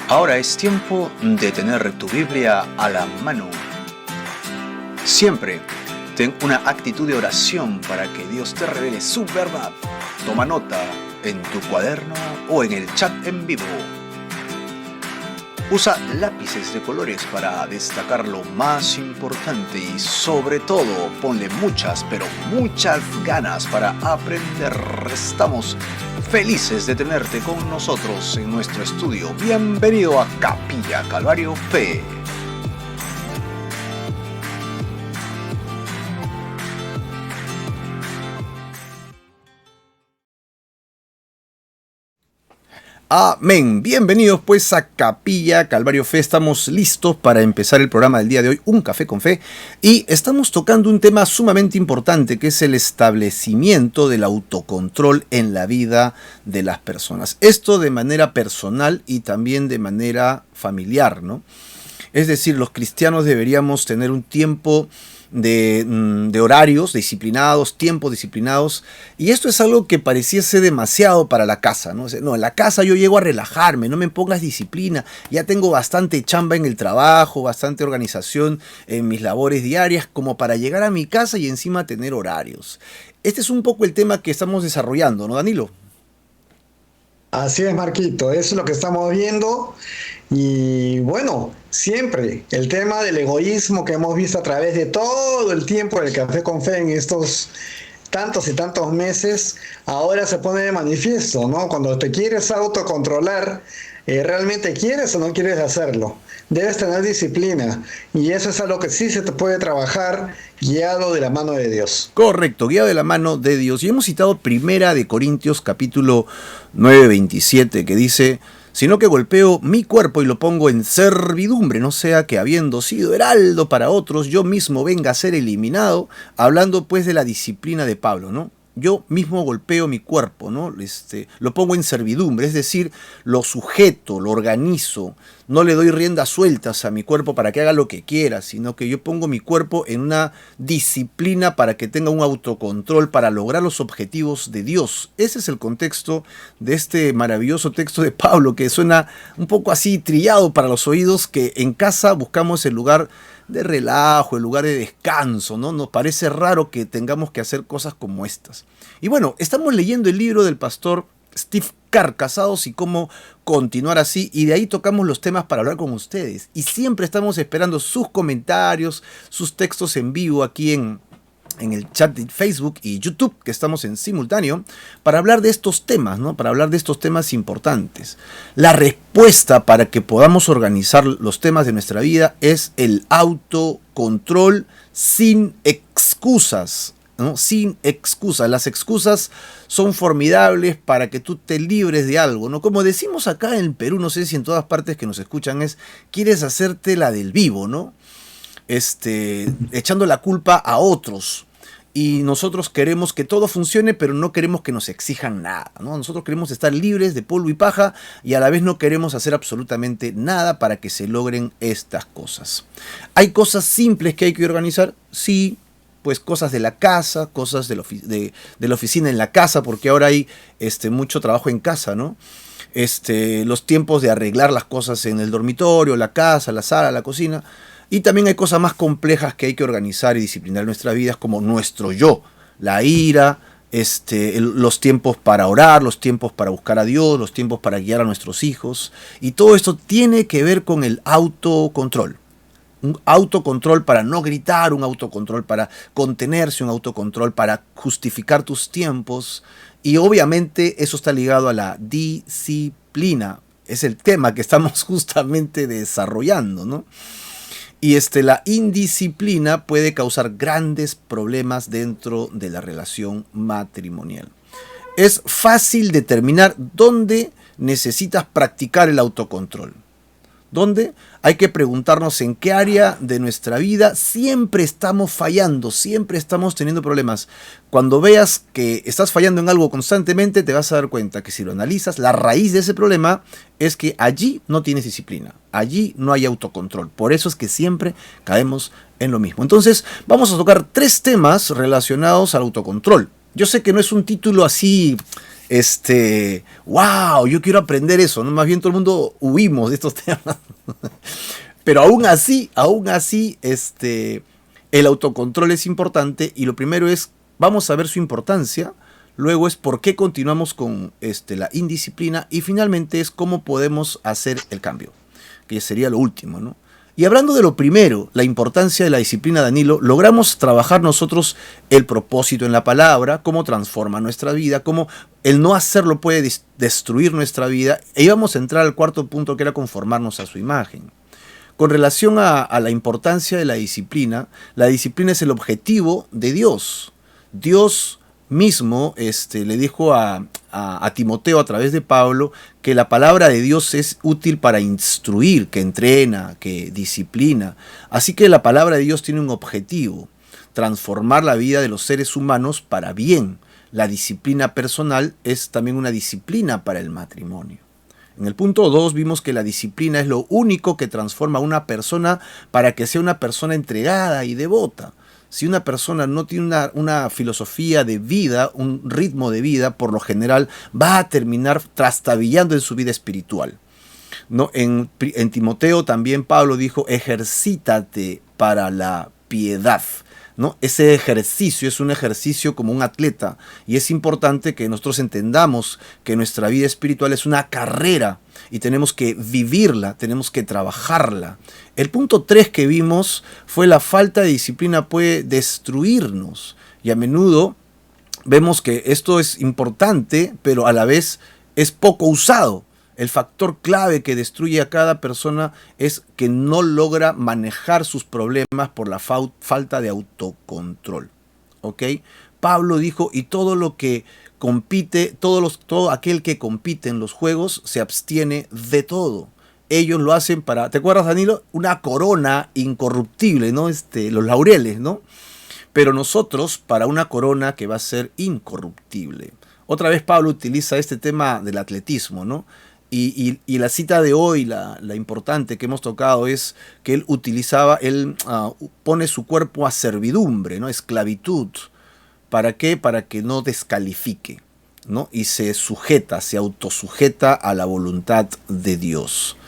Ahora es tiempo de tener tu Biblia a la mano. Siempre ten una actitud de oración para que Dios te revele su verdad. Toma nota en tu cuaderno o en el chat en vivo. Usa lápices de colores para destacar lo más importante y sobre todo ponle muchas, pero muchas ganas para aprender. Estamos felices de tenerte con nosotros en nuestro estudio. Bienvenido a Capilla Calvario Fe. Amén. Bienvenidos pues a Capilla Calvario Fe. Estamos listos para empezar el programa del día de hoy, Un Café con Fe. Y estamos tocando un tema sumamente importante, que es el establecimiento del autocontrol en la vida de las personas. Esto de manera personal y también de manera familiar, ¿no? Es decir, los cristianos deberíamos tener un tiempo de horarios disciplinados, tiempos disciplinados, y esto es algo que pareciese demasiado para la casa, ¿no? No, en la casa yo llego a relajarme, no me pongas disciplina, ya tengo bastante chamba en el trabajo, bastante organización en mis labores diarias, como para llegar a mi casa y encima tener horarios. Este es un poco el tema que estamos desarrollando, ¿no, Danilo? Así es, Marquito, eso es lo que estamos viendo. Y bueno, siempre el tema del egoísmo que hemos visto a través de todo el tiempo del Café con Fe en estos tantos y tantos meses, ahora se pone de manifiesto, ¿no? Cuando te quieres autocontrolar, ¿realmente quieres o no quieres hacerlo? Debes tener disciplina y eso es algo que sí se te puede trabajar guiado de la mano de Dios. Correcto, guiado de la mano de Dios. Y hemos citado Primera de Corintios capítulo 9:27, que dice: sino que golpeo mi cuerpo y lo pongo en servidumbre, no sea que habiendo sido heraldo para otros, yo mismo venga a ser eliminado, hablando pues de la disciplina de Pablo, ¿no? Yo mismo golpeo mi cuerpo, ¿no? Lo pongo en servidumbre, es decir, lo sujeto, lo organizo, no le doy riendas sueltas a mi cuerpo para que haga lo que quiera, sino que yo pongo mi cuerpo en una disciplina para que tenga un autocontrol para lograr los objetivos de Dios. Ese es el contexto de este maravilloso texto de Pablo, que suena un poco así trillado para los oídos, que en casa buscamos el lugar de relajo, el lugar de descanso, ¿no? Nos parece raro que tengamos que hacer cosas como estas. Y bueno, estamos leyendo el libro del pastor Steve Carr, Casados y cómo continuar así, y de ahí tocamos los temas para hablar con ustedes. Y siempre estamos esperando sus comentarios, sus textos en vivo aquí en el chat de Facebook y YouTube, que estamos en simultáneo, para hablar de estos temas, ¿no? Para hablar de estos temas importantes. La respuesta para que podamos organizar los temas de nuestra vida es el autocontrol sin excusas, ¿no? Sin excusas. Las excusas son formidables para que tú te libres de algo, ¿no? Como decimos acá en Perú, no sé si en todas partes que nos escuchan es: quieres hacerte la del vivo, ¿no? Echando la culpa a otros. Y nosotros queremos que todo funcione, pero no queremos que nos exijan nada, ¿no? Nosotros queremos estar libres de polvo y paja y a la vez no queremos hacer absolutamente nada para que se logren estas cosas. ¿Hay cosas simples que hay que organizar? Sí, pues cosas de la casa, cosas de la oficina en la casa, porque ahora hay mucho trabajo en casa, ¿no? Los tiempos de arreglar las cosas en el dormitorio, la casa, la sala, la cocina. Y también hay cosas más complejas que hay que organizar y disciplinar en nuestras vidas, como nuestro yo, la ira, los tiempos para orar, los tiempos para buscar a Dios, los tiempos para guiar a nuestros hijos. Y todo esto tiene que ver con el autocontrol. Un autocontrol para no gritar, un autocontrol para contenerse, un autocontrol para justificar tus tiempos. Y obviamente eso está ligado a la disciplina. Es el tema que estamos justamente desarrollando, ¿no? Y la indisciplina puede causar grandes problemas dentro de la relación matrimonial. Es fácil determinar dónde necesitas practicar el autocontrol. ¿Dónde? Hay que preguntarnos en qué área de nuestra vida siempre estamos fallando, siempre estamos teniendo problemas. Cuando veas que estás fallando en algo constantemente, te vas a dar cuenta que si lo analizas, la raíz de ese problema es que allí no tienes disciplina, allí no hay autocontrol. Por eso es que siempre caemos en lo mismo. Entonces, vamos a tocar 3 temas relacionados al autocontrol. Yo sé que no es un título así wow, yo quiero aprender eso, ¿no? Más bien todo el mundo huimos de estos temas. Pero aún así, el autocontrol es importante y lo primero es, vamos a ver su importancia, luego es por qué continuamos con la indisciplina y finalmente es cómo podemos hacer el cambio, que sería lo último, ¿no? Y hablando de lo primero, la importancia de la disciplina, Danilo, logramos trabajar nosotros el propósito en la palabra, cómo transforma nuestra vida, cómo el no hacerlo puede destruir nuestra vida, e íbamos a entrar al cuarto punto que era conformarnos a su imagen. Con relación a la importancia de la disciplina es el objetivo de Dios. Dios mismo le dijo a Timoteo a través de Pablo que la palabra de Dios es útil para instruir, que entrena, que disciplina. Así que la palabra de Dios tiene un objetivo, transformar la vida de los seres humanos para bien. La disciplina personal es también una disciplina para el matrimonio. En el punto 2 vimos que la disciplina es lo único que transforma a una persona para que sea una persona entregada y devota. Si una persona no tiene una filosofía de vida, un ritmo de vida, por lo general va a terminar trastabillando en su vida espiritual, ¿no? En Timoteo también Pablo dijo, ejercítate para la piedad, ¿no? Ese ejercicio es un ejercicio como un atleta y es importante que nosotros entendamos que nuestra vida espiritual es una carrera y tenemos que vivirla, tenemos que trabajarla. El punto 3 que vimos fue la falta de disciplina puede destruirnos y a menudo vemos que esto es importante pero a la vez es poco usado. El factor clave que destruye a cada persona es que no logra manejar sus problemas por la falta de autocontrol. ¿Ok? Pablo dijo, y todo lo que compite, todo aquel que compite en los juegos se abstiene de todo. Ellos lo hacen para, ¿te acuerdas, Danilo? Una corona incorruptible, ¿no? Los laureles, ¿no? Pero nosotros para una corona que va a ser incorruptible. Otra vez Pablo utiliza este tema del atletismo, ¿no? Y la cita de hoy, la importante que hemos tocado es que él pone su cuerpo a servidumbre, ¿no? Esclavitud. ¿Para qué? Para que no descalifique, ¿no? Y se autosujeta a la voluntad de Dios.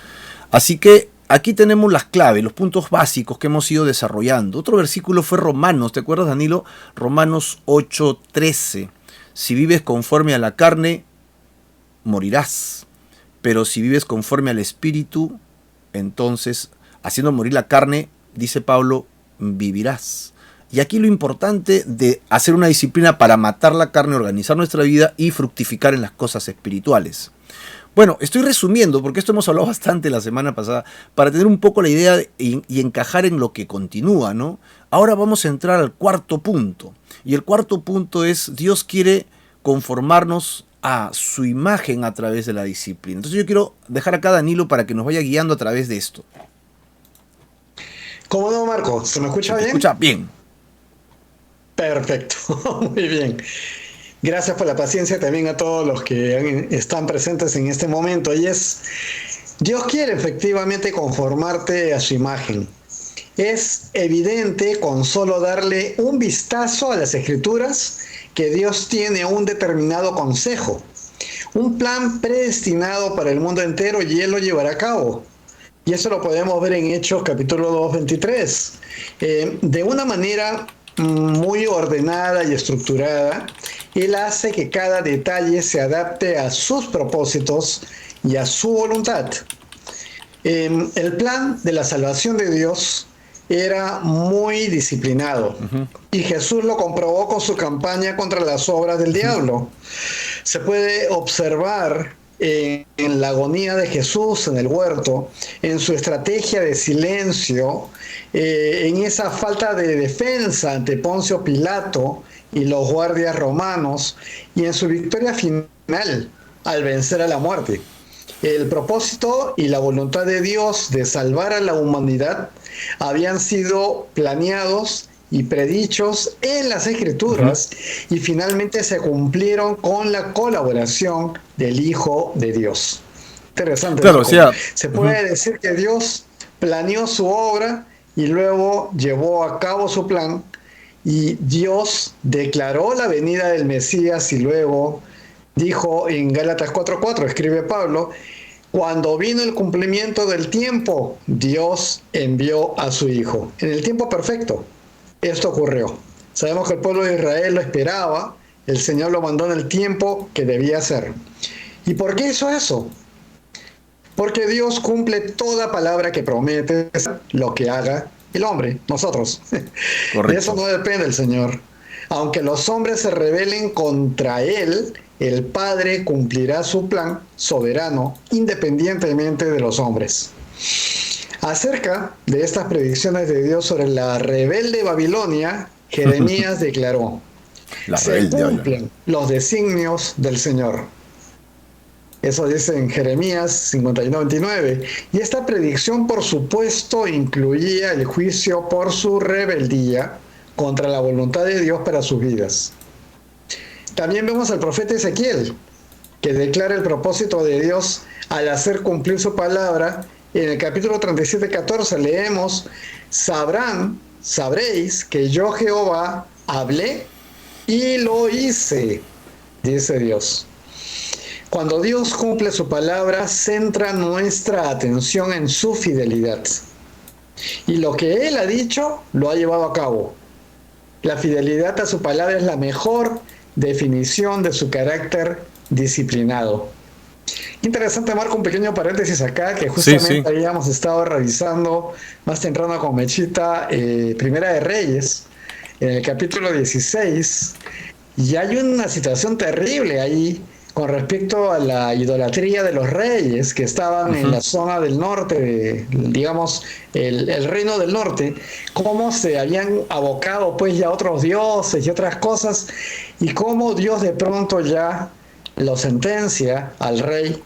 Así que aquí tenemos las claves, los puntos básicos que hemos ido desarrollando. Otro versículo fue Romanos, ¿te acuerdas, Danilo? Romanos 8:13. Si vives conforme a la carne, morirás. Pero si vives conforme al Espíritu, entonces, haciendo morir la carne, dice Pablo, vivirás. Y aquí lo importante de hacer una disciplina para matar la carne, organizar nuestra vida y fructificar en las cosas espirituales. Bueno, estoy resumiendo, porque esto hemos hablado bastante la semana pasada, para tener un poco la idea y encajar en lo que continúa, ¿no? Ahora vamos a entrar al cuarto punto. Y el cuarto punto es, Dios quiere conformarnos a su imagen a través de la disciplina. Entonces yo quiero dejar acá a Danilo para que nos vaya guiando a través de esto. ¿Cómo no, Marco? ¿Se me escucha bien? ¿Se escucha bien? Perfecto, muy bien. Gracias por la paciencia también a todos los que están presentes en este momento. Dios quiere efectivamente conformarte a su imagen. Es evidente con solo darle un vistazo a las Escrituras que Dios tiene un determinado consejo, un plan predestinado para el mundo entero y Él lo llevará a cabo. Y eso lo podemos ver en Hechos capítulo 2, 23. De una manera muy ordenada y estructurada, Él hace que cada detalle se adapte a sus propósitos y a su voluntad. El plan de la salvación de Dios era muy disciplinado. Y Jesús lo comprobó con su campaña contra las obras del diablo. Se puede observar en la agonía de Jesús en el huerto, en su estrategia de silencio, en esa falta de defensa ante Poncio Pilato y los guardias romanos, y en su victoria final al vencer a la muerte. El propósito y la voluntad de Dios de salvar a la humanidad habían sido planeados y predichos en las Escrituras y finalmente se cumplieron con la colaboración del Hijo de Dios. Interesante. Claro, o sea, se puede decir que Dios planeó su obra y luego llevó a cabo su plan, y Dios declaró la venida del Mesías y luego dijo en Gálatas 4:4, escribe Pablo, cuando vino el cumplimiento del tiempo, Dios envió a su Hijo. En el tiempo perfecto, esto ocurrió. Sabemos que el pueblo de Israel lo esperaba, el Señor lo mandó en el tiempo que debía ser. ¿Y por qué hizo eso? Porque Dios cumple toda palabra que promete, lo que haga el hombre, nosotros. De eso Correcto. no depende el Señor. Aunque los hombres se rebelen contra Él, el Padre cumplirá su plan soberano independientemente de los hombres. Acerca de estas predicciones de Dios sobre la rebelde Babilonia, Jeremías declaró, La se rebelde Babilonia. cumplen los designios del Señor. Eso dice en Jeremías 51:29. Y esta predicción, por supuesto, incluía el juicio por su rebeldía contra la voluntad de Dios para sus vidas. También vemos al profeta Ezequiel, que declara el propósito de Dios al hacer cumplir su palabra. En el capítulo 37:14 leemos, sabréis que yo Jehová hablé y lo hice, dice Dios. Cuando Dios cumple su palabra, centra nuestra atención en su fidelidad. Y lo que Él ha dicho, lo ha llevado a cabo. La fidelidad a su palabra es la mejor definición de su carácter disciplinado. Interesante, marco un pequeño paréntesis acá, que Sí, justamente sí. habíamos estado revisando más temprano con Mechita, Primera de Reyes, en el capítulo 16, y hay una situación terrible ahí con respecto a la idolatría de los reyes que estaban en Ujú. la zona del norte, digamos, el reino del norte, cómo se habían abocado pues ya a otros dioses y otras cosas, y cómo Dios de pronto ya lo sentencia al rey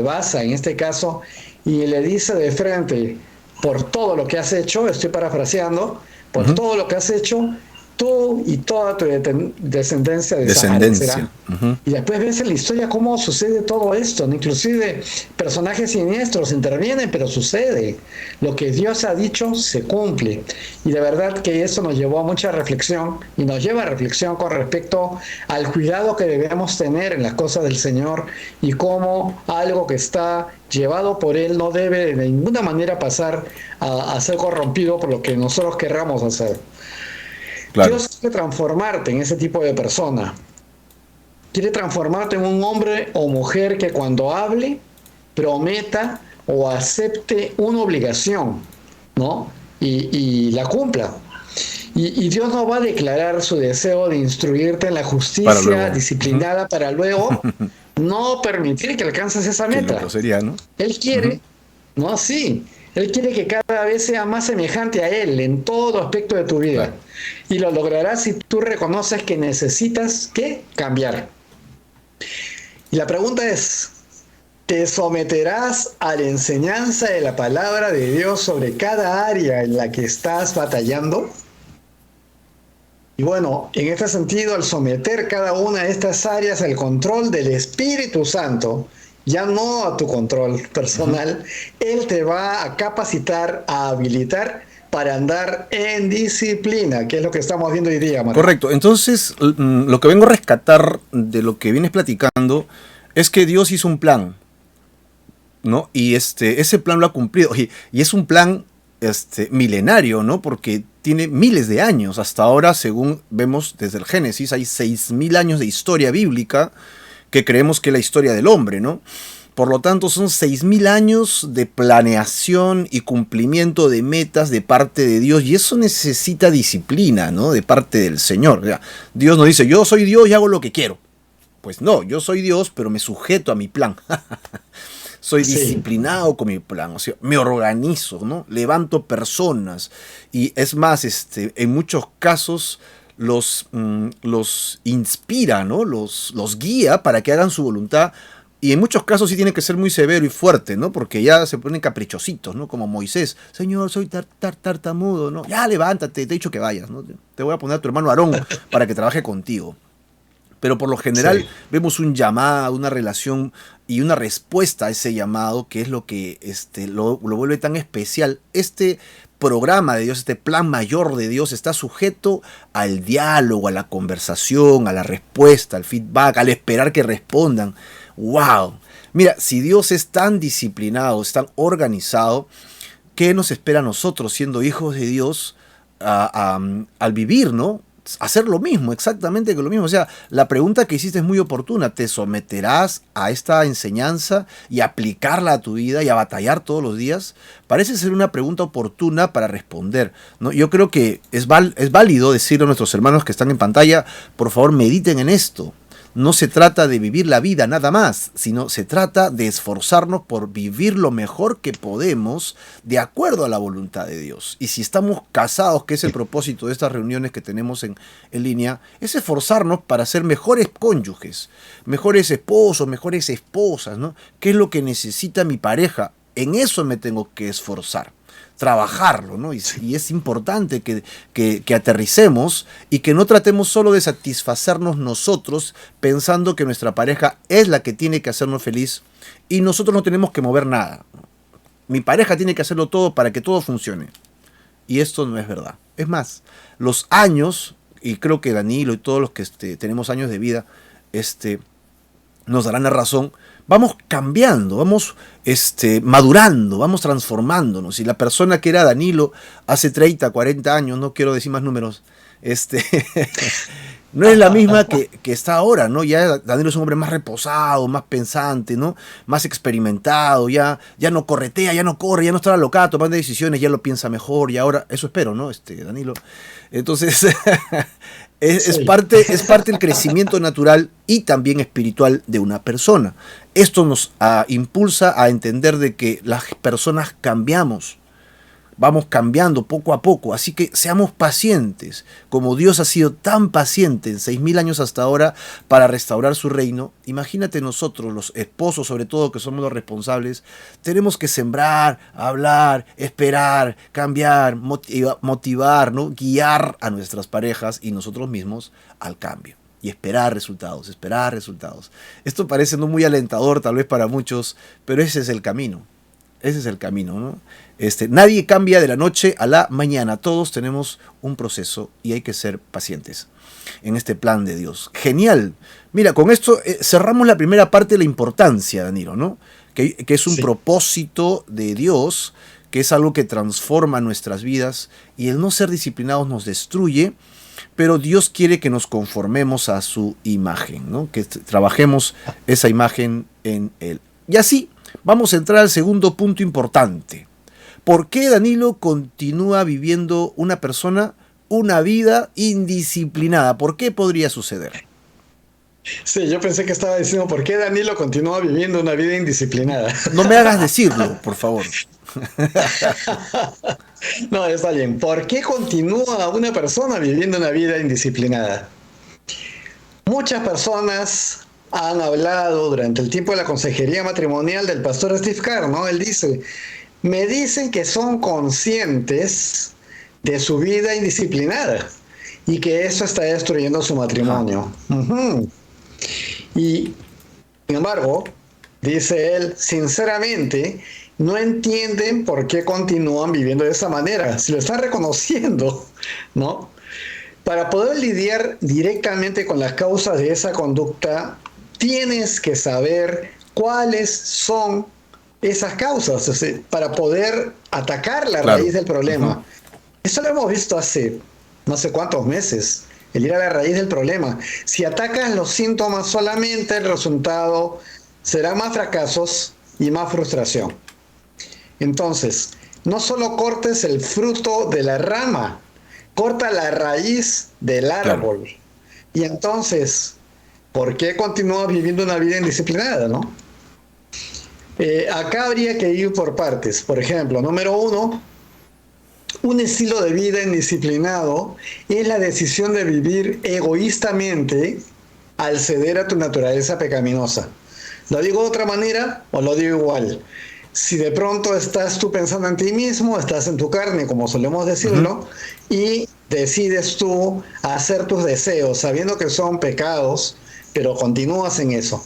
Basa en este caso, y le dice de frente, por todo lo que has hecho, estoy parafraseando, por Ujú. todo lo que has hecho, tú y toda tu descendencia Descendencia. desaparecerán. Ujú. Y después ves en la historia cómo sucede todo esto, ¿no? Inclusive personajes siniestros intervienen, pero sucede. Lo que Dios ha dicho se cumple. Y de verdad que eso nos llevó a mucha reflexión y nos lleva a reflexión con respecto al cuidado que debemos tener en las cosas del Señor y cómo algo que está llevado por Él no debe de ninguna manera pasar a ser corrompido por lo que nosotros querramos hacer. Claro. Dios quiere transformarte en ese tipo de persona. Quiere transformarte en un hombre o mujer que cuando hable, prometa o acepte una obligación, ¿no? Y la cumpla. Y Dios no va a declarar su deseo de instruirte en la Para justicia luego. Ujú. disciplinada para luego no permitir que alcances esa Qué loco meta. sería, ¿no? Él Ujú. quiere, no así, Él quiere que cada vez sea más semejante a Él en todo aspecto de tu vida. Claro. Y lo lograrás si tú reconoces que necesitas que cambiar. Y la pregunta es, ¿te someterás a la enseñanza de la palabra de Dios sobre cada área en la que estás batallando? Y bueno, en este sentido, al someter cada una de estas áreas al control del Espíritu Santo, ya no a tu control Ujú. personal, Él te va a capacitar, a habilitar para andar en disciplina, que es lo que estamos viendo hoy día, Marco. Correcto. Entonces, lo que vengo a rescatar de lo que vienes platicando es que Dios hizo un plan, ¿no? Y ese plan lo ha cumplido. Y es un plan milenario, ¿no? Porque tiene miles de años. Hasta ahora, según vemos desde el Génesis, hay 6.000 años de historia bíblica que creemos que es la historia del hombre, ¿no? Por lo tanto, son 6.000 años de planeación y cumplimiento de metas de parte de Dios. Y eso necesita disciplina, ¿no? De parte del Señor. O sea, Dios no dice, yo soy Dios y hago lo que quiero. Pues no, yo soy Dios, pero me sujeto a mi plan. Soy Sí, disciplinado con mi plan, o sea, me organizo, ¿no? Levanto personas y es más, en muchos casos los inspira, ¿no? Los guía para que hagan su voluntad y en muchos casos sí tiene que ser muy severo y fuerte, ¿no? Porque ya se ponen caprichositos, ¿no? Como Moisés, Señor, soy tartamudo, ¿no? Ya levántate, te he dicho que vayas, ¿no? Te voy a poner a tu hermano Aarón para que trabaje contigo. Pero por lo general sí, vemos un llamado, una relación y una respuesta a ese llamado, que es lo que lo vuelve tan especial. programa de Dios, este plan mayor de Dios está sujeto al diálogo, a la conversación, a la respuesta, al feedback, al esperar que respondan. ¡Wow! Mira, si Dios es tan disciplinado, es tan organizado, ¿qué nos espera a nosotros siendo hijos de Dios al vivir, ¿no? Hacer lo mismo, exactamente lo mismo. O sea, la pregunta que hiciste es muy oportuna. ¿Te someterás a esta enseñanza y aplicarla a tu vida y a batallar todos los días? Parece ser una pregunta oportuna para responder, ¿no? Yo creo que es válido decirle a nuestros hermanos que están en pantalla, por favor, mediten en esto. No se trata de vivir la vida nada más, sino se trata de esforzarnos por vivir lo mejor que podemos de acuerdo a la voluntad de Dios. Y si estamos casados, que es el propósito de estas reuniones que tenemos en línea, es esforzarnos para ser mejores cónyuges, mejores esposos, mejores esposas, ¿no? ¿Qué es lo que necesita mi pareja? En eso me tengo que esforzar, trabajarlo, ¿no? Y es importante que aterricemos y que no tratemos solo de satisfacernos nosotros pensando que nuestra pareja es la que tiene que hacernos feliz y nosotros no tenemos que mover nada. Mi pareja tiene que hacerlo todo para que todo funcione. Y esto no es verdad. Es más, los años, y creo que Danilo y todos los que tenemos años de vida, nos darán la razón. Vamos cambiando, vamos madurando, vamos transformándonos. Y la persona que era Danilo hace 30, 40 años, no quiero decir más números, no es la misma que está ahora, ¿no? Ya Danilo es un hombre más reposado, más pensante, ¿no? Más experimentado, ya no corretea, ya no corre, ya no está alocado tomando decisiones, ya lo piensa mejor y ahora, eso espero, ¿no? Danilo. Entonces, es parte del crecimiento natural y también espiritual de una persona. Esto nos impulsa a entender de que las personas cambiamos. Vamos cambiando poco a poco, así que seamos pacientes, como Dios ha sido tan paciente en 6.000 años hasta ahora para restaurar su reino. Imagínate nosotros, los esposos sobre todo, que somos los responsables, tenemos que sembrar, hablar, esperar, cambiar, motivar, ¿no? Guiar a nuestras parejas y nosotros mismos al cambio. Y esperar resultados, esperar resultados. Esto parece no muy alentador tal vez para muchos, pero ese es el camino. Ese es el camino, ¿no? Nadie cambia de la noche a la mañana. Todos tenemos un proceso y hay que ser pacientes en este plan de Dios. Genial. Mira, con esto cerramos la primera parte de la importancia, Danilo, ¿no? Que es un propósito de Dios, que es algo que transforma nuestras vidas y el no ser disciplinados nos destruye, pero Dios quiere que nos conformemos a su imagen, ¿no? Que trabajemos esa imagen en Él. Y así vamos a entrar al segundo punto importante. ¿Por qué Danilo continúa viviendo una persona una vida indisciplinada? ¿Por qué podría suceder? Sí, yo pensé que estaba diciendo por qué Danilo continúa viviendo una vida indisciplinada. No me hagas decirlo, por favor. No, está bien. ¿Por qué continúa una persona viviendo una vida indisciplinada? Muchas personas han hablado durante el tiempo de la consejería matrimonial del pastor Steve Carr, ¿no? Él dice, me dicen que son conscientes de su vida indisciplinada y que eso está destruyendo su matrimonio. Uh-huh. Y, sin embargo, dice él, sinceramente, no entienden por qué continúan viviendo de esa manera, si lo están reconociendo, ¿no? Para poder lidiar directamente con las causas de esa conducta, tienes que saber cuáles son esas causas, o sea, para poder atacar la raíz del problema. Eso lo hemos visto hace no sé cuántos meses, el ir a la raíz del problema. Si atacas los síntomas solamente, el resultado será más fracasos y más frustración. Entonces, no solo cortes el fruto de la rama, corta la raíz del árbol. Claro. Y entonces, ¿por qué continúas viviendo una vida indisciplinada, no? Acá habría que ir por partes. Por ejemplo, número uno, un estilo de vida indisciplinado es la decisión de vivir egoístamente al ceder a tu naturaleza pecaminosa. ¿Lo digo de otra manera o lo digo igual? Si de pronto estás tú pensando en ti mismo, estás en tu carne, como solemos decirlo, y decides tú hacer tus deseos, sabiendo que son pecados, pero continúas en eso.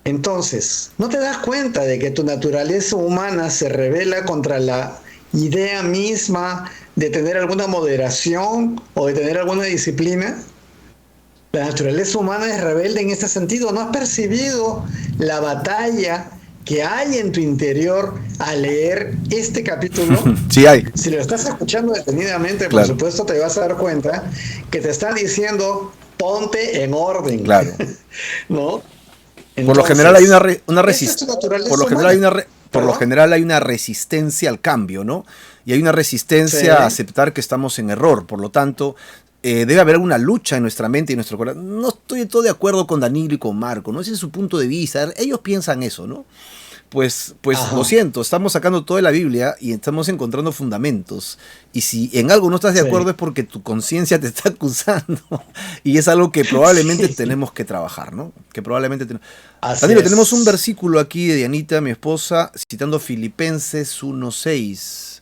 Entonces, ¿no te das cuenta de que tu naturaleza humana se rebela contra la idea misma de tener alguna moderación o de tener alguna disciplina? La naturaleza humana es rebelde en este sentido. ¿No has percibido la batalla que hay en tu interior al leer este capítulo? Sí hay, Si lo estás escuchando detenidamente, por claro, supuesto te vas a dar cuenta que te están diciendo, ponte en orden, claro. ¿no? Por lo general hay Entonces, una esa es tu resistencia. Por naturaleza lo general hay humana, por lo ¿perdón? general hay una resistencia al cambio, ¿no? Y hay una resistencia a Sí, aceptar que estamos en error. Por lo tanto, debe haber una lucha en nuestra mente y en nuestro corazón. No estoy todo de acuerdo con Danilo y con Marco, ¿no? Ese es su punto de vista. Ellos piensan eso, ¿no? Pues lo ajá, siento, estamos sacando toda la Biblia y estamos encontrando fundamentos. Y si en algo no estás de acuerdo sí, es porque tu conciencia te está acusando. Y es algo que probablemente sí, tenemos que trabajar, ¿no? Que probablemente así Danilo, tenemos un es. versículo aquí de Dianita, mi esposa, citando Filipenses 1:6.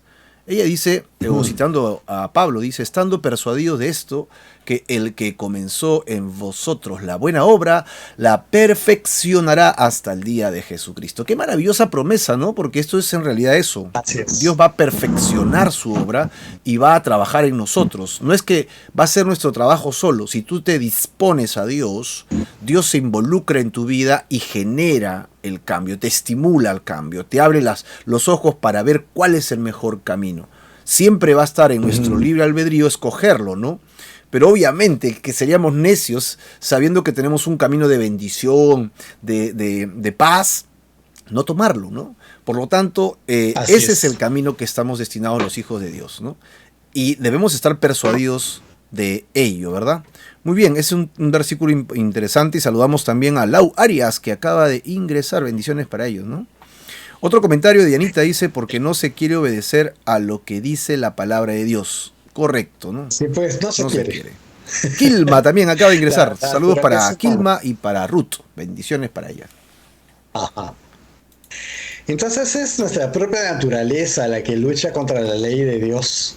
Ella dice, o Ujú. citando a Pablo, dice, estando persuadidos de esto, que el que comenzó en vosotros la buena obra, la perfeccionará hasta el día de Jesucristo. Qué maravillosa promesa, ¿no? Porque esto es en realidad eso. Así Dios es. va a perfeccionar su obra y va a trabajar en nosotros. No es que va a ser nuestro trabajo solo. Si tú te dispones a Dios, Dios se involucra en tu vida y genera el cambio, te estimula al cambio, te abre los ojos para ver cuál es el mejor camino. Siempre va a estar en nuestro Ujú. libre albedrío escogerlo, ¿no? Pero obviamente que seríamos necios sabiendo que tenemos un camino de bendición, de paz, no tomarlo, ¿no? Por lo tanto, Así ese es el es. camino que estamos destinados los hijos de Dios, ¿no? Y debemos estar persuadidos de ello, ¿verdad? Muy bien, es un versículo interesante y saludamos también a Lau Arias que acaba de ingresar, bendiciones para ellos, ¿no? Otro comentario de Dianita dice, porque no se quiere obedecer a lo que dice la palabra de Dios. Correcto, ¿no? Sí, pues no se No se quiere. quiere. Kilma también acaba de ingresar. La Saludos para naturaleza humana. Kilma y para Ruth. Bendiciones para ella. Ajá. Entonces es nuestra propia naturaleza la que lucha contra la ley de Dios,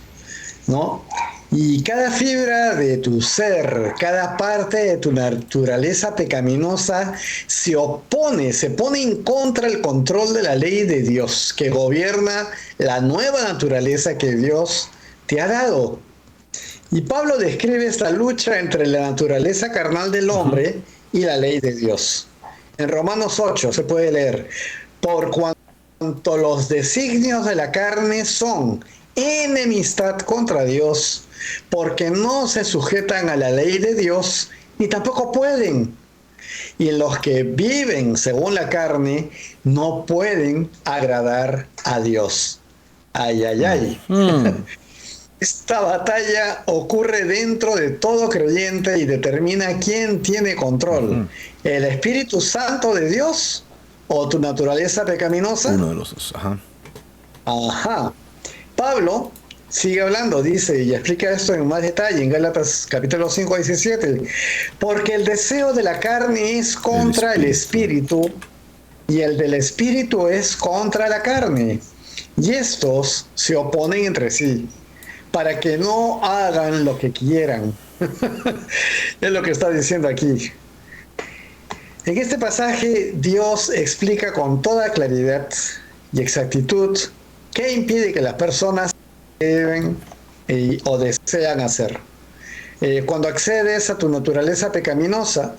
¿no? Y cada fibra de tu ser, cada parte de tu naturaleza pecaminosa se opone, se pone en contra del control de la ley de Dios, que gobierna la nueva naturaleza que Dios te ha dado. Y Pablo describe esta lucha entre la naturaleza carnal del Ujú. hombre y la ley de Dios. En Romanos 8 se puede leer, por cuanto los designios de la carne son enemistad contra Dios, porque no se sujetan a la ley de Dios, ni tampoco pueden. Y los que viven según la carne no pueden agradar a Dios. Ay, ay, ay. Ujú. Esta batalla ocurre dentro de todo creyente y determina quién tiene control, Ujú. el Espíritu Santo de Dios o tu naturaleza pecaminosa. Uno de los dos. Ajá. Ajá. Pablo sigue hablando, dice y explica esto en más detalle en Gálatas capítulo 5, 17, porque el deseo de la carne es El contra el espíritu. Espíritu y el del Espíritu es contra la carne, y estos se oponen entre sí para que no hagan lo que quieran. Es lo que está diciendo aquí. En este pasaje Dios explica con toda claridad y exactitud qué impide que las personas deben o desean hacer. Cuando accedes a tu naturaleza pecaminosa,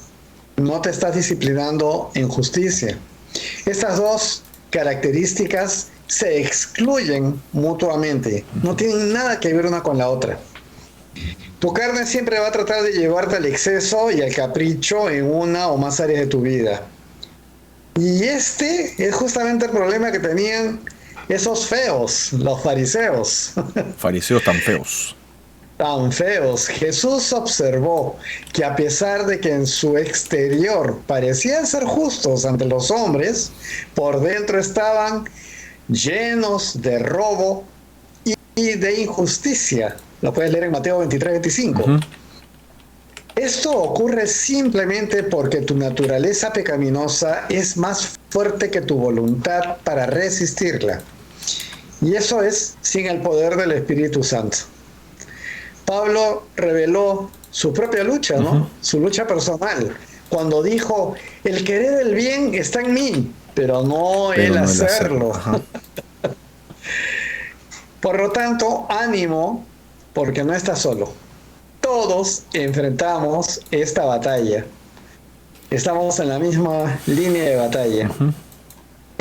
no te estás disciplinando en justicia. Estas dos características se excluyen mutuamente, no tienen nada que ver una con la otra. Tu carne siempre va a tratar de llevarte al exceso y al capricho en una o más áreas de tu vida. Y este es justamente el problema que tenían esos feos, los fariseos. Fariseos tan feos. Tan feos. Jesús observó que a pesar de que en su exterior parecían ser justos ante los hombres, por dentro estaban llenos de robo y de injusticia. Lo puedes leer en Mateo 23, 25. Ujú. Esto ocurre simplemente porque tu naturaleza pecaminosa es más fuerte que tu voluntad para resistirla. Y eso es sin el poder del Espíritu Santo. Pablo reveló su propia lucha, Ujú. ¿no? Su lucha personal. Cuando dijo, el querer el bien está en mí, pero no Pero el no el hacerlo. hacerlo. Ajá. Por lo tanto, ánimo, porque no estás solo. Todos enfrentamos esta batalla. Estamos en la misma línea de batalla. Ujú.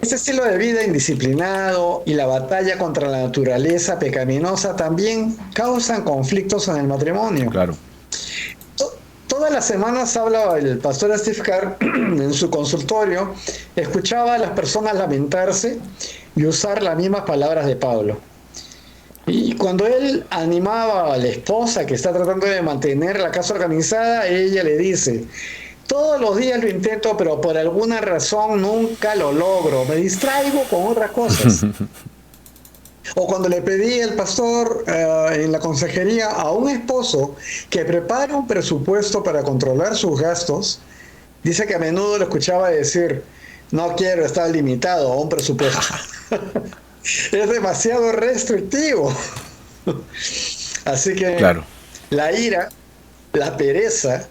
Este estilo de vida indisciplinado y la batalla contra la naturaleza pecaminosa también causan conflictos en el matrimonio. Claro. Todas las semanas habla el pastor Steve Carr en su consultorio, escuchaba a las personas lamentarse y usar las mismas palabras de Pablo. Y cuando él animaba a la esposa que está tratando de mantener la casa organizada, ella le dice: todos los días lo intento, pero por alguna razón nunca lo logro, me distraigo con otras cosas. O cuando le pedí al pastor en la consejería a un esposo que prepare un presupuesto para controlar sus gastos, dice que a menudo lo escuchaba decir: no quiero estar limitado a un presupuesto. Es demasiado restrictivo. Así que Claro. la ira, la pereza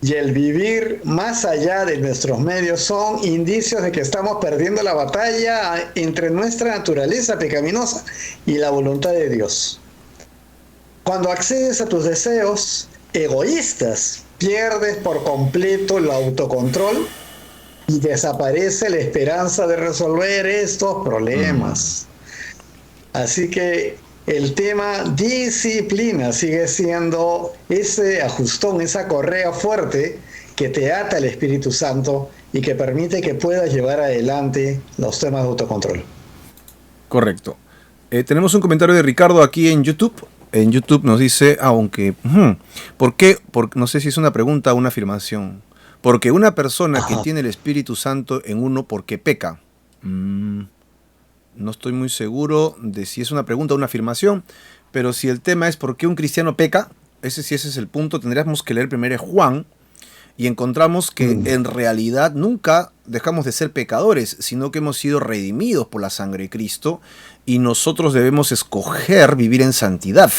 y el vivir más allá de nuestros medios son indicios de que estamos perdiendo la batalla entre nuestra naturaleza pecaminosa y la voluntad de Dios. Cuando accedes a tus deseos egoístas, pierdes por completo el autocontrol y desaparece la esperanza de resolver estos problemas. Así que el tema disciplina sigue siendo ese ajustón, esa correa fuerte que te ata al Espíritu Santo y que permite que puedas llevar adelante los temas de autocontrol. Correcto. Tenemos un comentario de Ricardo aquí en YouTube. En YouTube nos dice, aunque, ¿por qué? No sé si es una pregunta o una afirmación. Porque una persona que tiene el Espíritu Santo en uno, ¿por qué peca? No estoy muy seguro de si es una pregunta o una afirmación, pero si el tema es por qué un cristiano peca, si ese es el punto, tendríamos que leer primero Juan, y encontramos que en realidad nunca dejamos de ser pecadores, sino que hemos sido redimidos por la sangre de Cristo, y nosotros debemos escoger vivir en santidad,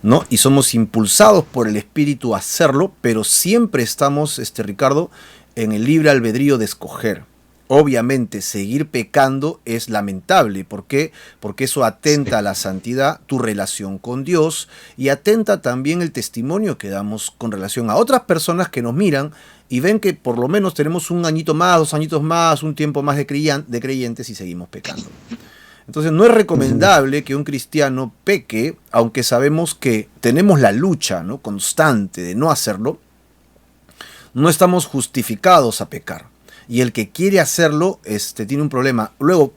¿no? Y somos impulsados por el Espíritu a hacerlo, pero siempre estamos, Ricardo, en el libre albedrío de escoger. Obviamente, seguir pecando es lamentable. ¿Por qué? Porque eso atenta a la santidad, tu relación con Dios, y atenta también el testimonio que damos con relación a otras personas que nos miran y ven que por lo menos tenemos un añito más, 2 añitos más, un tiempo más de creyentes y seguimos pecando. Entonces no es recomendable que un cristiano peque, aunque sabemos que tenemos la lucha, ¿no?, constante de no hacerlo. No estamos justificados a pecar. Y el que quiere hacerlo tiene un problema. Luego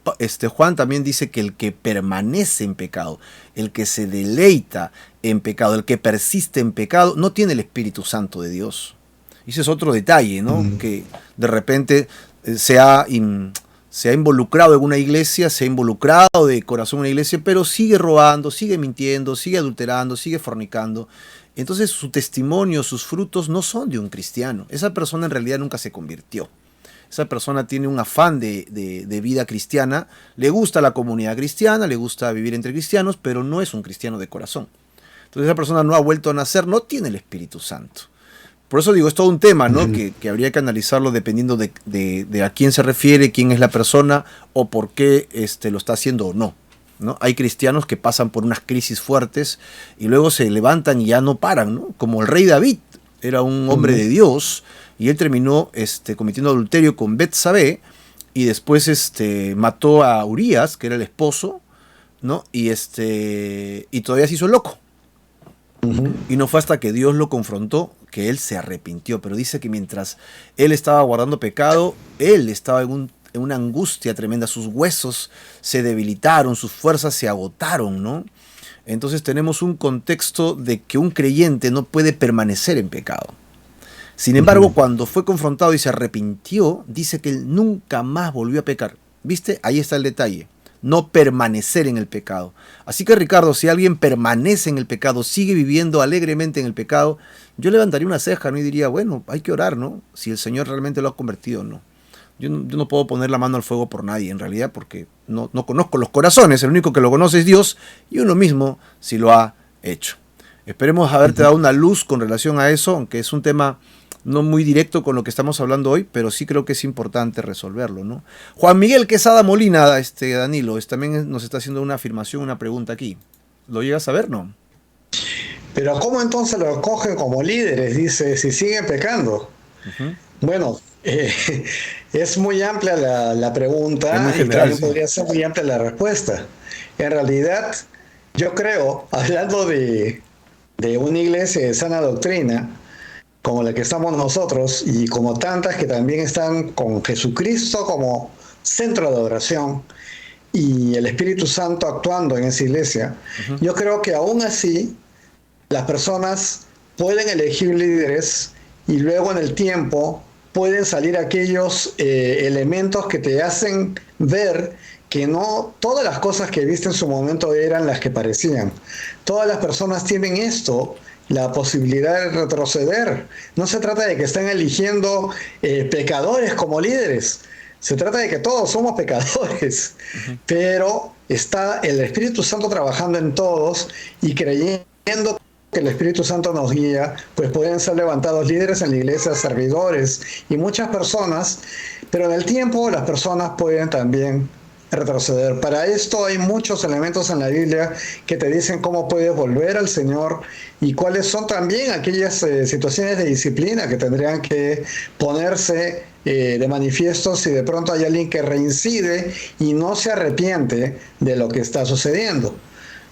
Juan también dice que el que permanece en pecado, el que se deleita en pecado, el que persiste en pecado, no tiene el Espíritu Santo de Dios. Y ese es otro detalle, ¿no? Que de repente se ha involucrado en una iglesia, se ha involucrado de corazón en una iglesia, pero sigue robando, sigue mintiendo, sigue adulterando, sigue fornicando. Entonces su testimonio, sus frutos no son de un cristiano. Esa persona en realidad nunca se convirtió. Esa persona tiene un afán de vida cristiana, le gusta la comunidad cristiana, le gusta vivir entre cristianos, pero no es un cristiano de corazón. Entonces esa persona no ha vuelto a nacer, no tiene el Espíritu Santo. Por eso digo, es todo un tema, ¿no? Que habría que analizarlo dependiendo de a quién se refiere, quién es la persona o por qué lo está haciendo o no, ¿no? Hay cristianos que pasan por unas crisis fuertes y luego se levantan y ya no paran, ¿no? Como el rey David, era un hombre de Dios, y él terminó cometiendo adulterio con Betsabé, y después mató a Urías, que era el esposo, ¿no? Y todavía se hizo loco. Y no fue hasta que Dios lo confrontó que él se arrepintió. Pero dice que mientras él estaba guardando pecado, él estaba en una angustia tremenda. Sus huesos se debilitaron, sus fuerzas se agotaron, ¿no? Entonces tenemos un contexto de que un creyente no puede permanecer en pecado. Sin embargo, cuando fue confrontado y se arrepintió, dice que él nunca más volvió a pecar. ¿Viste? Ahí está el detalle. No permanecer en el pecado. Así que, Ricardo, si alguien permanece en el pecado, sigue viviendo alegremente en el pecado, yo levantaría una ceja, ¿no? Y diría, bueno, hay que orar, ¿no? Si el Señor realmente lo ha convertido o no. Yo no puedo poner la mano al fuego por nadie, en realidad, porque no conozco los corazones. El único que lo conoce es Dios y uno mismo si lo ha hecho. Esperemos haberte dado una luz con relación a eso, aunque es un tema no muy directo con lo que estamos hablando hoy, pero sí creo que es importante resolverlo, ¿no? Juan Miguel Quesada Molina, Danilo, también nos está haciendo una afirmación, una pregunta aquí. ¿Lo llegas a ver, no? Pero ¿cómo entonces lo cogen como líderes? Dice, si siguen pecando. Ujú. Bueno, es muy amplia la Es muy pregunta y general, también sí. podría ser muy amplia la respuesta. En realidad, yo creo, hablando de una iglesia de sana doctrina, como la que estamos nosotros y como tantas que también están con Jesucristo como centro de adoración y el Espíritu Santo actuando en esa iglesia, Ujú. yo creo que aún así las personas pueden elegir líderes y luego en el tiempo pueden salir aquellos elementos que te hacen ver que no todas las cosas que viste en su momento eran las que parecían. Todas las personas tienen esto, la posibilidad de retroceder. No se trata de que estén eligiendo pecadores como líderes. Se trata de que todos somos pecadores, Ujú. pero está el Espíritu Santo trabajando en todos y creyendo que el Espíritu Santo nos guía, pues pueden ser levantados líderes en la iglesia, servidores y muchas personas, pero en el tiempo las personas pueden también retroceder. Para esto hay muchos elementos en la Biblia que te dicen cómo puedes volver al Señor y cuáles son también aquellas situaciones de disciplina que tendrían que ponerse de manifiesto si de pronto hay alguien que reincide y no se arrepiente de lo que está sucediendo.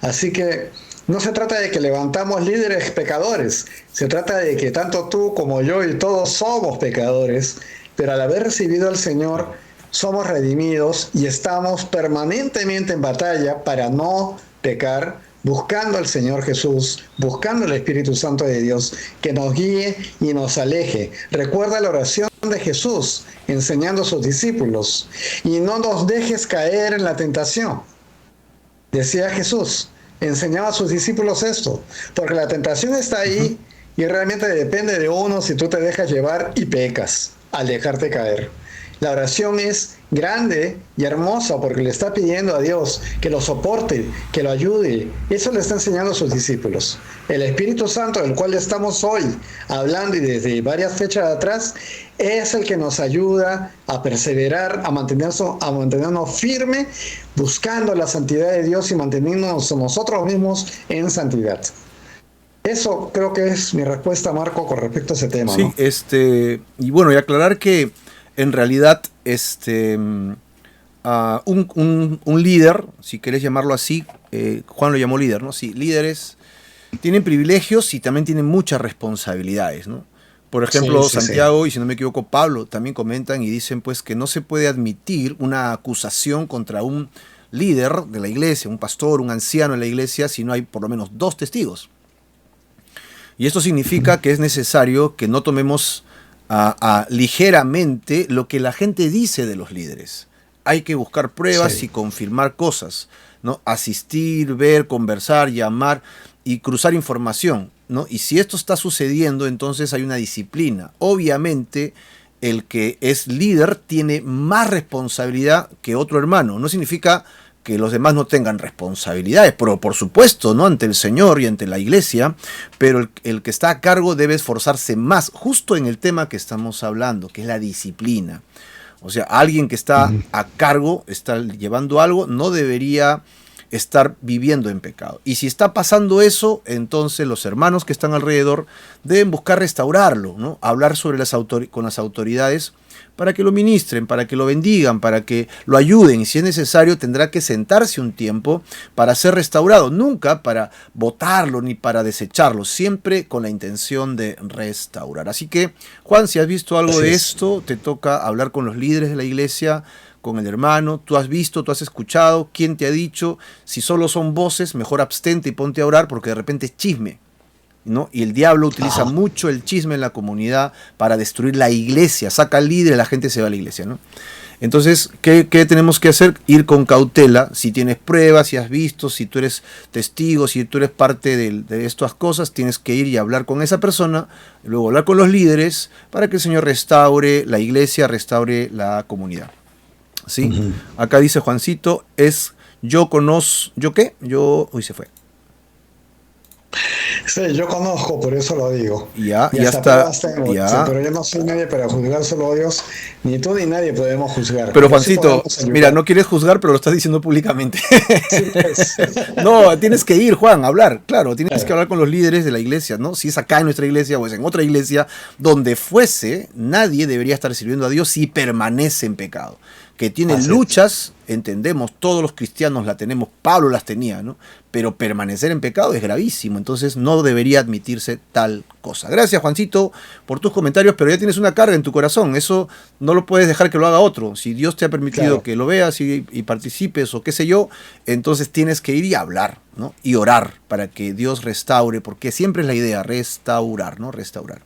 Así que no se trata de que levantamos líderes pecadores, se trata de que tanto tú como yo y todos somos pecadores, pero al haber recibido al Señor somos redimidos y estamos permanentemente en batalla para no pecar, buscando al Señor Jesús, buscando el Espíritu Santo de Dios que nos guíe y nos aleje. Recuerda la oración de Jesús enseñando a sus discípulos y no nos dejes caer en la tentación. Decía Jesús, enseñaba a sus discípulos esto, porque la tentación está Ujú. ahí y realmente depende de uno si tú te dejas llevar y pecas al dejarte caer. La oración es grande y hermosa porque le está pidiendo a Dios que lo soporte, que lo ayude. Eso le está enseñando a sus discípulos. El Espíritu Santo, del cual estamos hoy hablando y desde varias fechas atrás, es el que nos ayuda a perseverar, a mantenernos firmes, buscando la santidad de Dios y manteniéndonos nosotros mismos en santidad. Eso creo que es mi respuesta, Marco, con respecto a ese tema, Sí, ¿no? y bueno, y aclarar que en realidad, un líder, si querés llamarlo así, Juan lo llamó líder, ¿no? Sí, líderes tienen privilegios y también tienen muchas responsabilidades, ¿no? Por Sí, ejemplo, sí, sí. Santiago y si no me equivoco Pablo también comentan y dicen pues que no se puede admitir una acusación contra un líder de la iglesia, un pastor, un anciano en la iglesia, si no hay por lo menos dos testigos. Y esto significa que es necesario que no tomemos ligeramente lo que la gente dice de los líderes. Hay que buscar pruebas y Sí. confirmar cosas, ¿no? Asistir, ver, conversar, llamar y cruzar información, ¿no? Y si esto está sucediendo, entonces hay una disciplina. Obviamente, el que es líder tiene más responsabilidad que otro hermano. No significa que los demás no tengan responsabilidades, pero por supuesto, ¿no? Ante el Señor y ante la iglesia, pero el que está a cargo debe esforzarse más, justo en el tema que estamos hablando, que es la disciplina. O sea, alguien que está Ujú. a cargo, está llevando algo, no debería estar viviendo en pecado. Y si está pasando eso, entonces los hermanos que están alrededor deben buscar restaurarlo, ¿no? Hablar sobre con las autoridades para que lo ministren, para que lo bendigan, para que lo ayuden. Y si es necesario, tendrá que sentarse un tiempo para ser restaurado. Nunca para botarlo ni para desecharlo, siempre con la intención de restaurar. Así que, Juan, si has visto algo Así de es. esto, te toca hablar con los líderes de la iglesia, con el hermano, tú has visto, tú has escuchado, quién te ha dicho, si solo son voces, mejor abstente y ponte a orar porque de repente es chisme, ¿no? Y el diablo utiliza Ajá. mucho el chisme en la comunidad para destruir la iglesia, saca al líder y la gente se va a la iglesia, ¿no? Entonces, ¿qué tenemos que hacer? Ir con cautela, si tienes pruebas, si has visto, si tú eres testigo, si tú eres parte de estas cosas, tienes que ir y hablar con esa persona, luego hablar con los líderes para que el Señor restaure la iglesia, restaure la comunidad. ¿Sí? Ujú. Acá dice Juancito, es yo conozco, ¿yo qué? Yo, uy, se fue. Sí, yo conozco, por eso lo digo. Ya, Y ya hasta está, pruebas tengo. Dice, ya. pero yo no soy nadie para juzgar, solo Dios. Ni tú ni nadie podemos juzgar, Pero pero sí Juancito, podemos mira, ayudar. no quieres juzgar, pero lo estás diciendo públicamente. Sí, pues. No, tienes que ir, Juan, a hablar. Claro, tienes que Claro, hablar con los líderes de la iglesia, ¿no? Si es acá en nuestra iglesia o es en otra iglesia, donde fuese, nadie debería estar sirviendo a Dios si permanece en pecado. Que tiene así es. luchas, entendemos, todos los cristianos la tenemos, Pablo las tenía, ¿no? Pero permanecer en pecado es gravísimo, entonces no debería admitirse tal cosa. Gracias, Juancito, por tus comentarios, pero ya tienes una carga en tu corazón, eso no lo puedes dejar que lo haga otro. Si Dios te ha permitido Claro. que lo veas y participes o qué sé yo, entonces tienes que ir y hablar, ¿no? Y orar para que Dios restaure, porque siempre es la idea, restaurar, ¿no? Restaurar.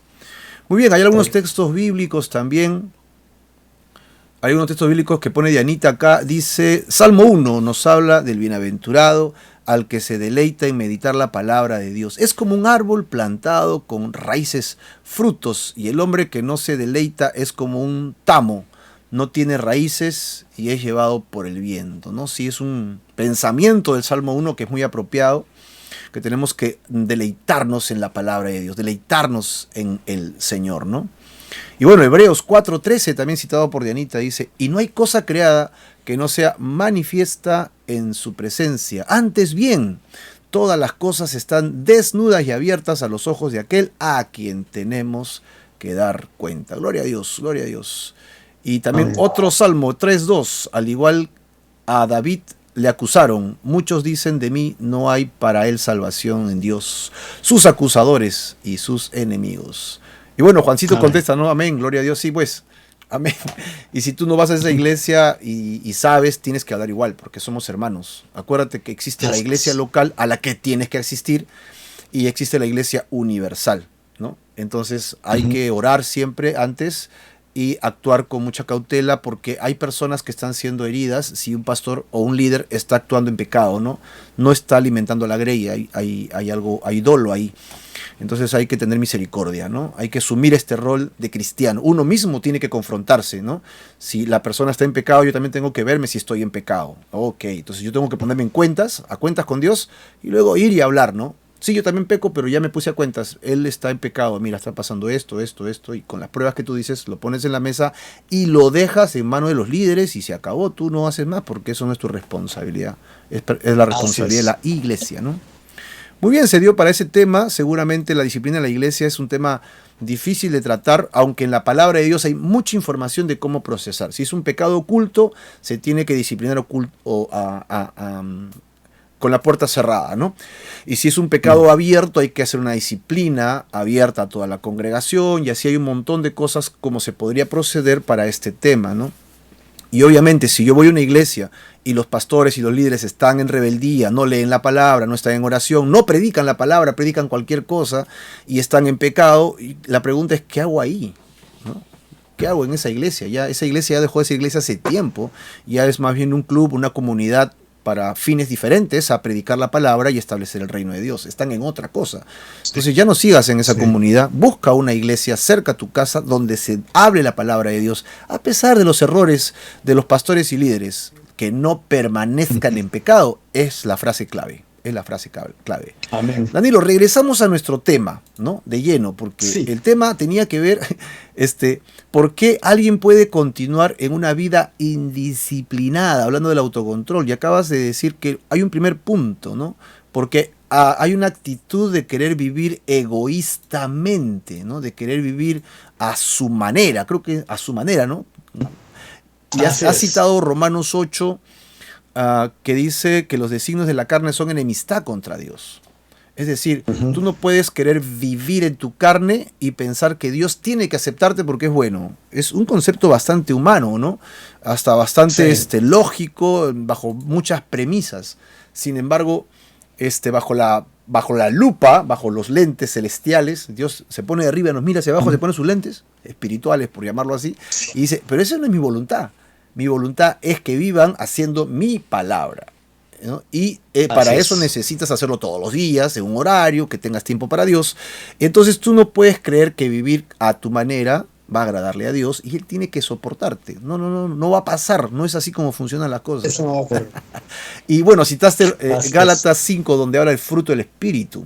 Muy bien, hay algunos textos bíblicos también. Hay unos textos bíblicos que pone Dianita acá. Dice, Salmo 1 nos habla del bienaventurado al que se deleita en meditar la palabra de Dios. Es como un árbol plantado con raíces, frutos, y el hombre que no se deleita es como un tamo, no tiene raíces y es llevado por el viento, ¿no? Sí, es un pensamiento del Salmo 1 que es muy apropiado, que tenemos que deleitarnos en la palabra de Dios, deleitarnos en el Señor, ¿no? Y bueno, Hebreos 4:13, también citado por Dianita, dice, y no hay cosa creada que no sea manifiesta en su presencia. Antes bien, todas las cosas están desnudas y abiertas a los ojos de aquel a quien tenemos que dar cuenta. Gloria a Dios, gloria a Dios. Y también Amén. otro Salmo 3:2, al igual a David le acusaron, muchos dicen de mí, no hay para él salvación en Dios, sus acusadores y sus enemigos. Y bueno, Juancito Amén. contesta, ¿no? Amén, gloria a Dios, sí, pues, amén. Y si tú no vas a esa iglesia y sabes, tienes que hablar igual, porque somos hermanos. Acuérdate que existe la Así iglesia es. local a la que tienes que asistir y existe la iglesia universal, ¿no? Entonces hay Ujú. que orar siempre antes y actuar con mucha cautela porque hay personas que están siendo heridas si un pastor o un líder está actuando en pecado, ¿no? No está alimentando la grey, hay algo, hay dolo ahí. Entonces hay que tener misericordia, ¿no? Hay que asumir este rol de cristiano. Uno mismo tiene que confrontarse, ¿no? Si la persona está en pecado, yo también tengo que verme si estoy en pecado. Ok, entonces yo tengo que ponerme en cuentas, a cuentas con Dios, y luego ir y hablar, ¿no? Sí, yo también peco, pero ya me puse a cuentas. Él está en pecado. Mira, está pasando esto, esto, esto. Y con las pruebas que tú dices, lo pones en la mesa y lo dejas en manos de los líderes y se acabó. Tú no haces más porque eso no es tu responsabilidad. Es la Así responsabilidad de es. la iglesia, ¿no? Muy bien, se dio para ese tema. Seguramente la disciplina de la iglesia es un tema difícil de tratar, aunque en la palabra de Dios hay mucha información de cómo procesar. Si es un pecado oculto, se tiene que disciplinar con la puerta cerrada, ¿no? Y si es un Mm. pecado abierto, hay que hacer una disciplina abierta a toda la congregación, y así hay un montón de cosas como se podría proceder para este tema, ¿no? Y obviamente, si yo voy a una iglesia y los pastores y los líderes están en rebeldía, no leen la palabra, no están en oración, no predican la palabra, predican cualquier cosa y están en pecado, y la pregunta es, ¿qué hago ahí? ¿No? ¿Qué hago en esa iglesia? Ya esa iglesia ya dejó de ser iglesia hace tiempo, ya es más bien un club, una comunidad para fines diferentes a predicar la palabra y establecer el reino de Dios. Están en otra cosa. Sí. Entonces ya no sigas en esa Sí. comunidad, busca una iglesia cerca a tu casa donde se hable la palabra de Dios, a pesar de los errores de los pastores y líderes, que no permanezcan Ujú. en pecado, es la frase clave. Es la frase clave. Amén. Danilo, regresamos a nuestro tema, ¿no? De lleno, porque Sí. el tema tenía que ver, ¿por qué alguien puede continuar en una vida indisciplinada? Hablando del autocontrol, y acabas de decir que hay un primer punto, ¿no? Porque hay una actitud de querer vivir egoístamente, ¿no? De querer vivir a su manera, creo que a su manera, ¿no? Y Así has es. citado Romanos 8, que dice que los designios de la carne son enemistad contra Dios. Es decir, Ujú. tú no puedes querer vivir en tu carne y pensar que Dios tiene que aceptarte porque es bueno. Es un concepto bastante humano, ¿no? Hasta bastante Sí. lógico, bajo muchas premisas. Sin embargo, bajo la lupa, bajo los lentes celestiales, Dios se pone de arriba, nos mira hacia abajo, se Ujú. pone sus lentes espirituales, por llamarlo así, y dice, pero esa no es mi voluntad. Mi voluntad es que vivan haciendo mi palabra, ¿no? Y para Así eso es. necesitas hacerlo todos los días, en un horario, que tengas tiempo para Dios. Entonces tú no puedes creer que vivir a tu manera va a agradarle a Dios y Él tiene que soportarte. No, no, no, no va a pasar. No es así como funcionan las cosas. Eso no va a ocurrir. Y bueno, citaste Así es. Gálatas 5, donde habla el fruto del Espíritu.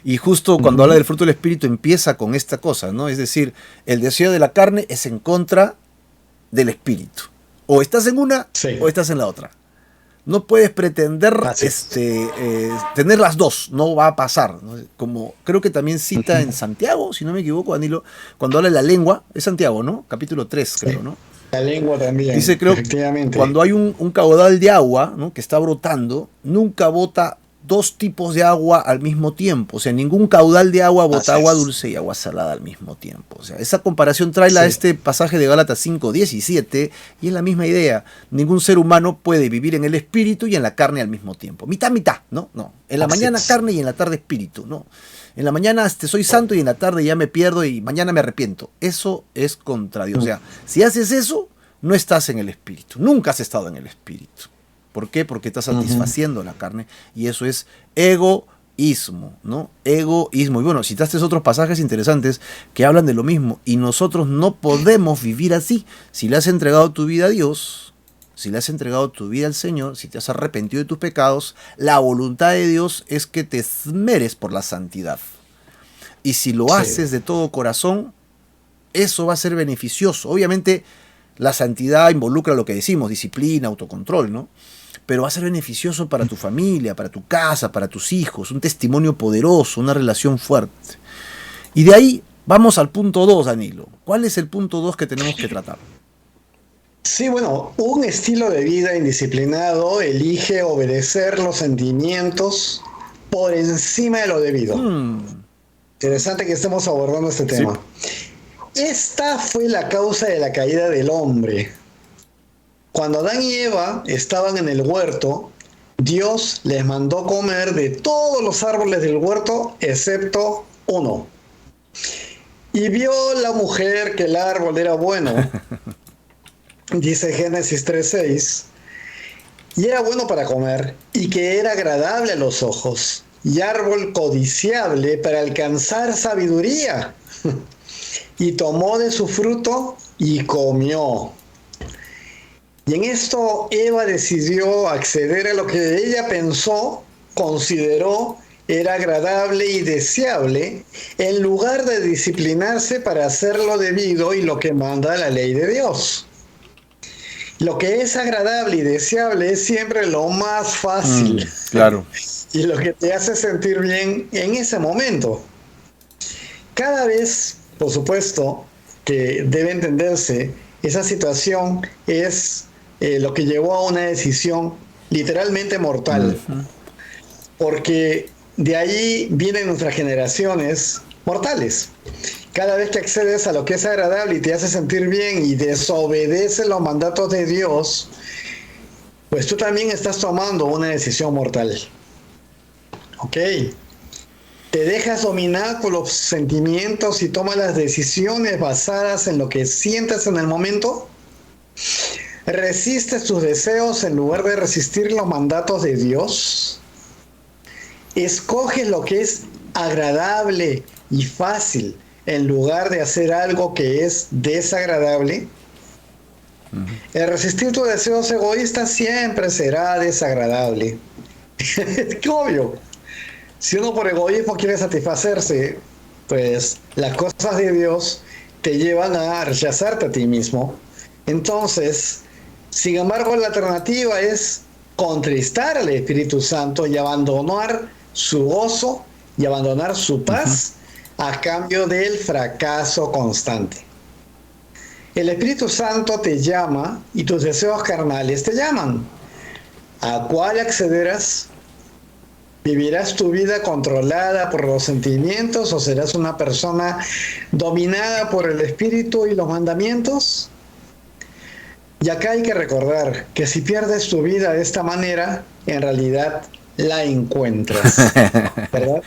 Y justo cuando habla del fruto del Espíritu empieza con esta cosa, ¿no? Es decir, el deseo de la carne es en contra del Espíritu. O estás en una o estás en la otra. No puedes pretender tener las dos, no va a pasar, ¿no? Como creo que también cita en Santiago, si no me equivoco, Danilo, cuando habla de la lengua, es Santiago, ¿no? Capítulo 3, creo, ¿no? La lengua también. Dice, creo, efectivamente. cuando hay un caudal de agua, ¿no?, que está brotando, nunca bota dos tipos de agua al mismo tiempo. O sea, ningún caudal de agua bota agua dulce y agua salada al mismo tiempo. O sea, esa comparación trae a este pasaje de Gálatas 5:17 y es la misma idea. Ningún ser humano puede vivir en el espíritu y en la carne al mismo tiempo. Mitad, mitad, ¿no? No. En la mañana carne y en la tarde espíritu, ¿no? En la mañana soy santo y en la tarde ya me pierdo y mañana me arrepiento. Eso es contra Dios. O sea, si haces eso, no estás en el espíritu. Nunca has estado en el espíritu. ¿Por qué? Porque estás satisfaciendo la carne y eso es egoísmo, ¿no? Egoísmo. Y bueno, citaste otros pasajes interesantes que hablan de lo mismo y nosotros no podemos vivir así. Si le has entregado tu vida a Dios, si le has entregado tu vida al Señor, si te has arrepentido de tus pecados, la voluntad de Dios es que te esmeres por la santidad. Y si lo haces de todo corazón, eso va a ser beneficioso. Obviamente, la santidad involucra lo que decimos, disciplina, autocontrol, ¿no? Pero va a ser beneficioso para tu familia, para tu casa, para tus hijos, un testimonio poderoso, una relación fuerte. Y de ahí vamos al punto 2, Danilo. ¿Cuál es el punto 2 que tenemos que tratar? Sí, bueno, un estilo de vida indisciplinado elige obedecer los sentimientos por encima de lo debido. Interesante que estemos abordando este tema. Esta fue la causa de la caída del hombre. Cuando Adán y Eva estaban en el huerto, Dios les mandó comer de todos los árboles del huerto excepto uno. Y vio la mujer que el árbol era bueno, dice Génesis 3:6, y era bueno para comer, y que era agradable a los ojos, y árbol codiciable para alcanzar sabiduría. Y tomó de su fruto y comió. Y en esto Eva decidió acceder a lo que ella pensó, consideró era agradable y deseable, en lugar de disciplinarse para hacer lo debido y lo que manda la ley de Dios. Lo que es agradable y deseable es siempre lo más fácil. Claro. Y lo que te hace sentir bien en ese momento. Cada vez, por supuesto, que debe entenderse, esa situación es lo que llevó a una decisión literalmente mortal. Porque de ahí vienen nuestras generaciones mortales. Cada vez que accedes a lo que es agradable y te hace sentir bien y desobedeces los mandatos de Dios, pues tú también estás tomando una decisión mortal. ¿Ok? Te dejas dominar por los sentimientos y tomas las decisiones basadas en lo que sientes en el momento. Resistes tus deseos en lugar de resistir los mandatos de Dios. Escoges lo que es agradable y fácil en lugar de hacer algo que es desagradable. El resistir tus deseos egoístas siempre será desagradable. ¡Qué obvio! Si uno por egoísmo quiere satisfacerse, pues las cosas de Dios te llevan a rechazarte a ti mismo. Entonces, sin embargo, la alternativa es contristar al Espíritu Santo y abandonar su gozo y abandonar su paz a cambio del fracaso constante. El Espíritu Santo te llama y tus deseos carnales te llaman. ¿A cuál accederás? ¿Vivirás tu vida controlada por los sentimientos o serás una persona dominada por el Espíritu y los mandamientos? Y acá hay que recordar que si pierdes tu vida de esta manera, en realidad la encuentras. ¿Verdad?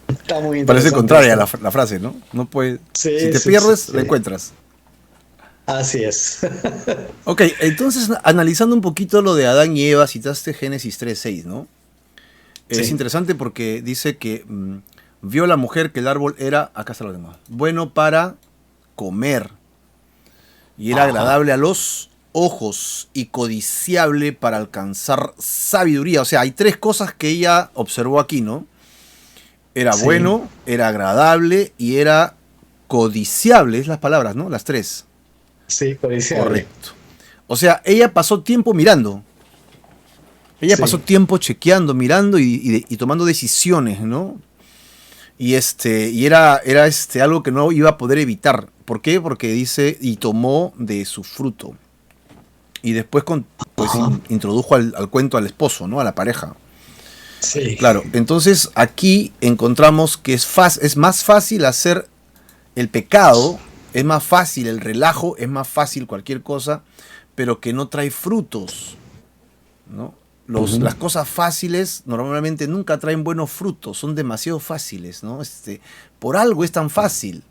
Está muy interesante. Parece contraria la frase, ¿no? No puede, sí, si te pierdes, la encuentras. Así es. Ok, entonces analizando un poquito lo de Adán y Eva, citaste Génesis 3:6, ¿no? Es interesante porque dice que vio la mujer que el árbol era, acá está lo demás, bueno para comer y era agradable a los ojos y codiciable para alcanzar sabiduría. O sea, hay tres cosas que ella observó aquí, ¿no? Era Sí, bueno, era agradable y era codiciable, es las palabras, ¿no? Las tres. sí, codiciable. Correcto. O sea, ella pasó tiempo mirando. Ella pasó Sí. tiempo chequeando, mirando y tomando decisiones, ¿no? Y era algo que no iba a poder evitar. ¿Por qué? Porque dice, y tomó de su fruto. Y después pues Ajá. introdujo al cuento al esposo, ¿no? A la pareja. Sí. Claro, entonces aquí encontramos que es más fácil hacer el pecado, es más fácil el relajo, es más fácil cualquier cosa, pero que no trae frutos, ¿no? Ujú. Las cosas fáciles normalmente nunca traen buenos frutos, son demasiado fáciles, ¿no? Por algo es tan fácil.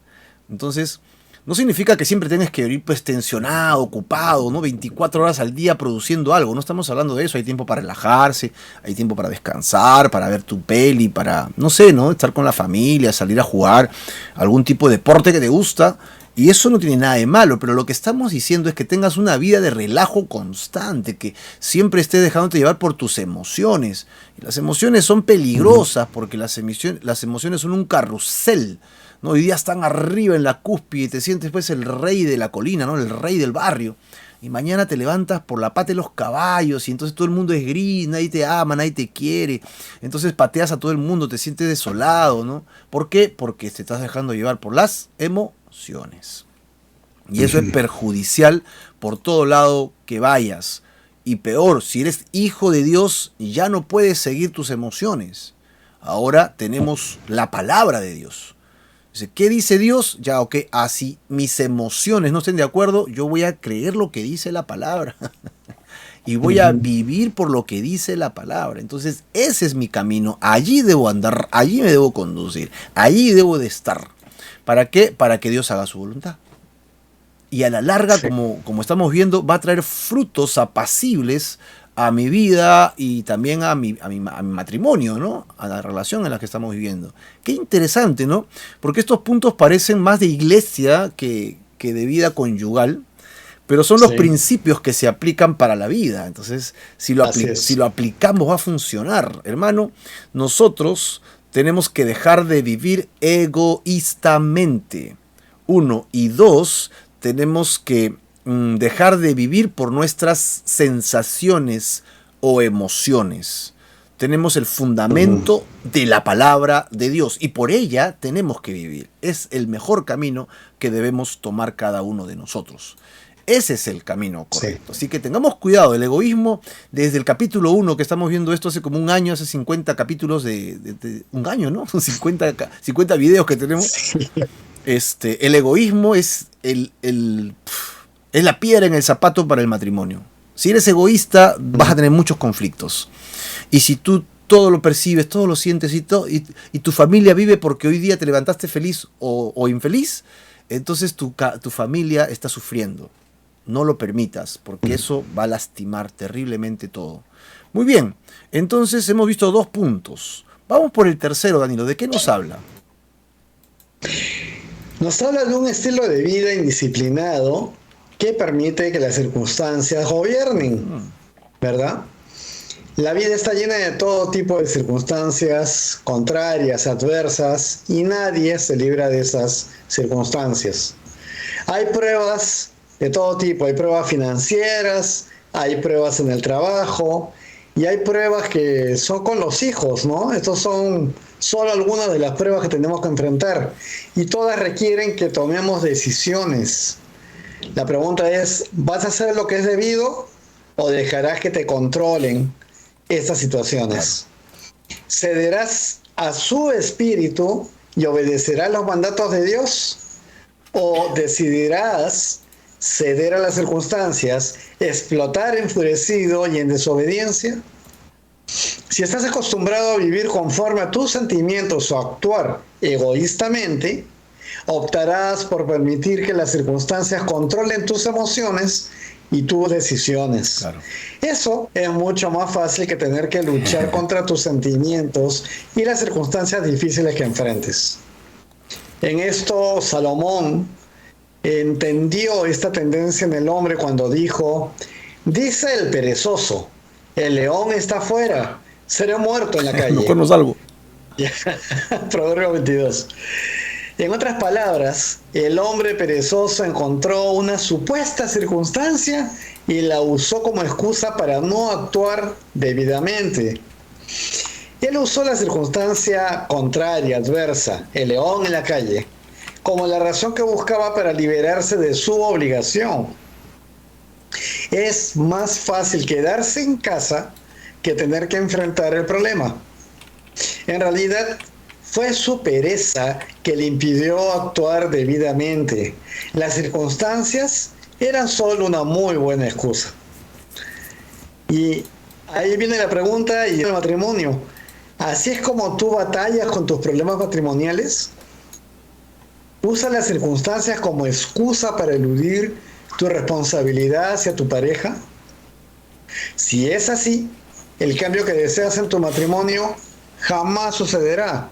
Entonces, no significa que siempre tengas que ir pues tensionado, ocupado, ¿no? 24 horas al día produciendo algo. No estamos hablando de eso. Hay tiempo para relajarse, hay tiempo para descansar, para ver tu peli, para, no sé, ¿no? Estar con la familia, salir a jugar algún tipo de deporte que te gusta. Y eso no tiene nada de malo, pero lo que estamos diciendo es que tengas una vida de relajo constante, que siempre estés dejándote llevar por tus emociones. Y las emociones son Ujú. peligrosas porque las emociones son un carrusel. ¿No? Hoy día están arriba en la cúspide y te sientes pues el rey de la colina, ¿no? El rey del barrio. Y mañana te levantas por la pata de los caballos y entonces todo el mundo es gris, nadie te ama, nadie te quiere. Entonces pateas a todo el mundo, te sientes desolado, ¿no? ¿Por qué? Porque te estás dejando llevar por las emociones. Y eso es Ujú. perjudicial por todo lado que vayas. Y peor, si eres hijo de Dios, ya no puedes seguir tus emociones. Ahora tenemos la palabra de Dios. Dice, ¿qué dice Dios? Ya, ok, así mis emociones no estén de acuerdo, yo voy a creer lo que dice la palabra. Y voy a Ujú. vivir por lo que dice la palabra. Entonces, ese es mi camino. Allí debo andar, allí me debo conducir, allí debo de estar. ¿Para qué? Para que Dios haga su voluntad. Y a la larga, Sí. como estamos viendo, va a traer frutos apacibles a mi vida y también a mi matrimonio, ¿no? A la relación en la que estamos viviendo. Qué interesante, ¿no? Porque estos puntos parecen más de iglesia que de vida conyugal, pero son los Sí. principios que se aplican para la vida. Entonces, Así si es. lo aplicamos va a funcionar. Hermano, nosotros tenemos que dejar de vivir egoístamente. Uno. Y dos, tenemos que dejar de vivir por nuestras sensaciones o emociones. Tenemos el Ujú. fundamento de la palabra de Dios y por ella tenemos que vivir. Es el mejor camino que debemos tomar cada uno de nosotros. Ese es el camino Sí. correcto. Así que tengamos cuidado. El egoísmo, desde el capítulo 1 que estamos viendo esto hace como un año, hace 50 capítulos de un año, ¿no? 50 videos que tenemos. Sí. El egoísmo es la piedra en el zapato para el matrimonio. Si eres egoísta, vas a tener muchos conflictos. Y si tú todo lo percibes, todo lo sientes y tu familia vive porque hoy día te levantaste feliz o infeliz, entonces tu familia está sufriendo. No lo permitas, porque eso va a lastimar terriblemente todo. Muy bien, entonces hemos visto dos puntos. Vamos por el tercero, Danilo. ¿De qué nos habla? Nos habla de un estilo de vida indisciplinado que permite que las circunstancias gobiernen, Mm, ¿verdad? La vida está llena de todo tipo de circunstancias contrarias, adversas, y nadie se libra de esas circunstancias. Hay pruebas de todo tipo, hay pruebas financieras, hay pruebas en el trabajo y hay pruebas que son con los hijos, ¿no? Estos son solo algunas de las pruebas que tenemos que enfrentar y todas requieren que tomemos decisiones. La pregunta es, ¿vas a hacer lo que es debido o dejarás que te controlen estas claro. situaciones? ¿Cederás a su espíritu y obedecerás los mandatos de Dios? ¿O decidirás ceder a las circunstancias, explotar enfurecido y en desobediencia? Si estás acostumbrado a vivir conforme a tus sentimientos o actuar egoístamente, optarás por permitir que las circunstancias controlen tus emociones y tus decisiones. Claro. Eso es mucho más fácil que tener que luchar contra tus sentimientos y las circunstancias difíciles que enfrentes. En esto, Salomón entendió esta tendencia en el hombre cuando dijo, dice el perezoso, el león está afuera, seré muerto en la Mejor calle. no salgo. Proverbio 22. En otras palabras, el hombre perezoso encontró una supuesta circunstancia y la usó como excusa para no actuar debidamente. Él usó la circunstancia contraria, adversa, el león en la calle, como la razón que buscaba para liberarse de su obligación. Es más fácil quedarse en casa que tener que enfrentar el problema. En realidad, fue su pereza que le impidió actuar debidamente. Las circunstancias eran solo una muy buena excusa. Y ahí viene la pregunta y el matrimonio. ¿Así es como tú batallas con tus problemas matrimoniales? ¿Usa las circunstancias como excusa para eludir tu responsabilidad hacia tu pareja? Si es así, el cambio que deseas en tu matrimonio jamás sucederá.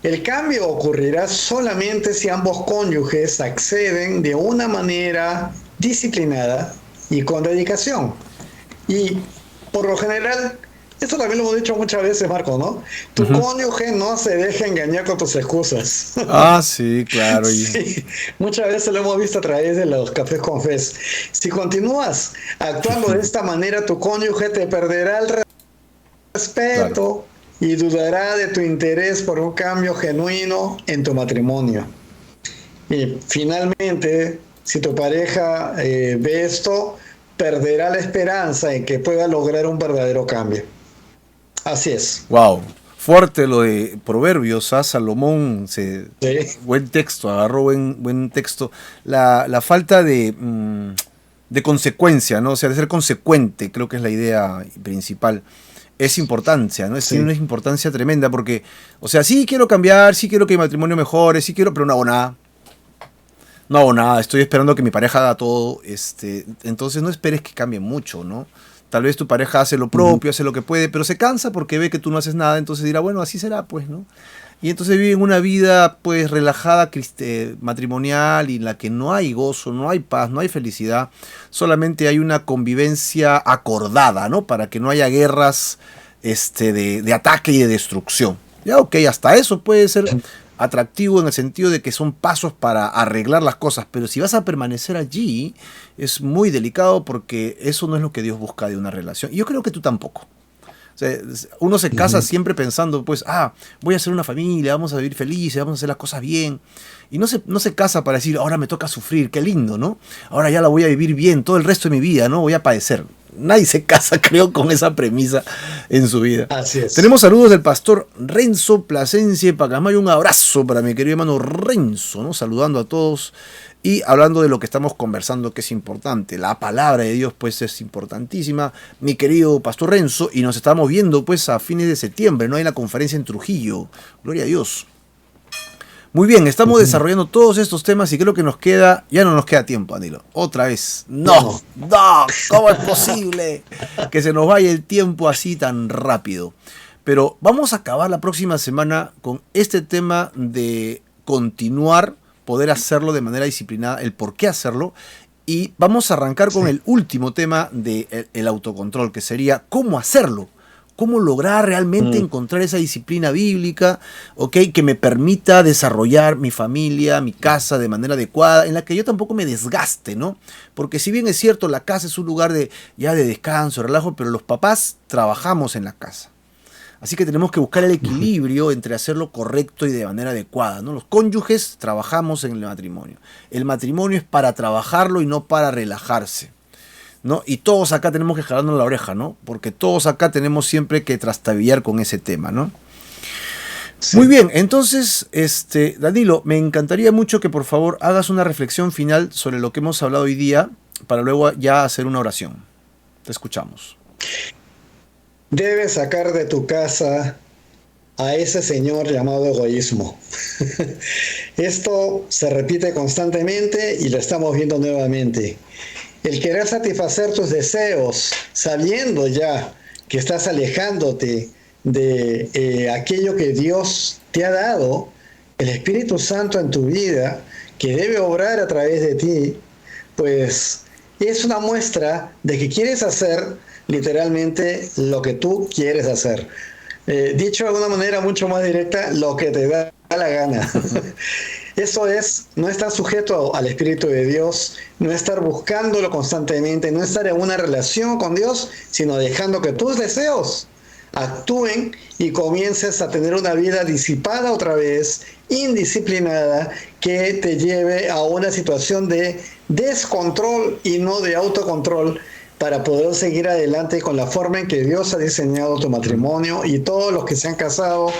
El cambio ocurrirá solamente si ambos cónyuges acceden de una manera disciplinada y con dedicación. Y por lo general, esto también lo hemos dicho muchas veces, Marco, ¿no? Tu Ujú. cónyuge no se deja engañar con tus excusas. Ah, sí, claro. Sí, muchas veces lo hemos visto a través de los cafés con Fes. Si continúas actuando de esta manera, tu cónyuge te perderá el Claro. respeto y dudará de tu interés por un cambio genuino en tu matrimonio. Y finalmente, si tu pareja ve esto, perderá la esperanza en que pueda lograr un verdadero cambio. Así es. Wow. Fuerte lo de Proverbios, ¿ah? Salomón, Sí. buen texto, agarró buen texto. La falta de consecuencia, ¿no? O sea, de ser consecuente, creo que es la idea principal. Es importancia, ¿no? Tiene una Sí. importancia tremenda porque, o sea, sí quiero cambiar, sí quiero que mi matrimonio mejore, sí quiero, pero no hago nada. No hago nada, estoy esperando que mi pareja haga todo. Entonces no esperes que cambie mucho, ¿no? Tal vez tu pareja hace lo Ujú. propio, hace lo que puede, pero se cansa porque ve que tú no haces nada, entonces dirá, bueno, así será, pues, ¿no? Y entonces viven una vida, pues, relajada, matrimonial, y en la que no hay gozo, no hay paz, no hay felicidad, solamente hay una convivencia acordada, ¿no? Para que no haya guerras, de ataque y de destrucción. Ya, ok, hasta eso puede ser atractivo en el sentido de que son pasos para arreglar las cosas, pero si vas a permanecer allí, es muy delicado porque eso no es lo que Dios busca de una relación. Y yo creo que tú tampoco. O sea, uno se casa Ujú. siempre pensando, pues, voy a hacer una familia, vamos a vivir felices, vamos a hacer las cosas bien. Y no se casa para decir, ahora me toca sufrir, qué lindo, ¿no? Ahora ya la voy a vivir bien todo el resto de mi vida, ¿no? Voy a padecer. Nadie se casa, creo, con esa premisa en su vida. Así es. Tenemos saludos del pastor Renzo Plasencia Pacamayo. Un abrazo para mi querido hermano Renzo, ¿no? Saludando a todos y hablando de lo que estamos conversando, que es importante. La palabra de Dios, pues, es importantísima, mi querido pastor Renzo, y nos estamos viendo, pues, a fines de septiembre, ¿no? Hay la conferencia en Trujillo. Gloria a Dios. Muy bien, estamos Ujú. desarrollando todos estos temas y creo que ya no nos queda tiempo, Danilo. Otra vez. Ya No, no. no, ¿cómo es posible que se nos vaya el tiempo así tan rápido? Pero vamos a acabar la próxima semana con este tema de continuar, poder hacerlo de manera disciplinada, el por qué hacerlo. Y vamos a arrancar con Sí. el último tema del el autocontrol, que sería cómo hacerlo. Cómo lograr realmente Mm. encontrar esa disciplina bíblica, ¿ok? Que me permita desarrollar mi familia, mi casa de manera adecuada, en la que yo tampoco me desgaste, ¿no? Porque si bien es cierto, la casa es un lugar ya de descanso, relajo, pero los papás trabajamos en la casa. Así que tenemos que buscar el Ujú. equilibrio entre hacerlo correcto y de manera adecuada, ¿no? Los cónyuges trabajamos en el matrimonio. El matrimonio es para trabajarlo y no para relajarse, ¿no? Y todos acá tenemos que jalarnos la oreja, ¿no? Porque todos acá tenemos siempre que trastabillar con ese tema, ¿no? Muy Sí. bien, entonces, Danilo, me encantaría mucho que por favor hagas una reflexión final sobre lo que hemos hablado hoy día para luego ya hacer una oración. Te escuchamos. Debes sacar de tu casa a ese señor llamado egoísmo. Esto se repite constantemente y lo estamos viendo nuevamente. El querer satisfacer tus deseos, sabiendo ya que estás alejándote de aquello que Dios te ha dado, el Espíritu Santo en tu vida, que debe obrar a través de ti, pues es una muestra de que quieres hacer literalmente lo que tú quieres hacer. Dicho de una manera mucho más directa, lo que te da la gana. Eso es no estar sujeto al Espíritu de Dios, no estar buscándolo constantemente, no estar en una relación con Dios, sino dejando que tus deseos actúen y comiences a tener una vida disipada otra vez, indisciplinada, que te lleve a una situación de descontrol y no de autocontrol para poder seguir adelante con la forma en que Dios ha diseñado tu matrimonio, y todos los que se han casado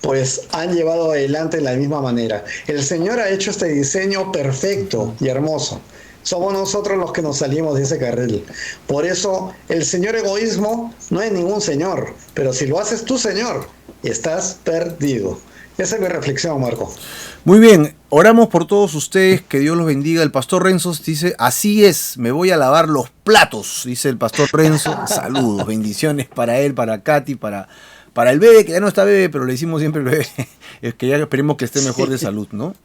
pues han llevado adelante de la misma manera. El Señor ha hecho este diseño perfecto y hermoso. Somos nosotros los que nos salimos de ese carril. Por eso el señor egoísmo no es ningún señor, pero si lo haces tú, señor, estás perdido. Esa es mi reflexión, Marco. Muy bien, oramos por todos ustedes, que Dios los bendiga. El pastor Renzo dice, así es, me voy a lavar los platos, dice el pastor Renzo. Saludos, bendiciones para él, para Katy, para el bebé, que ya no está bebé, pero le decimos siempre el bebé, es que ya esperemos que esté mejor de salud, ¿no?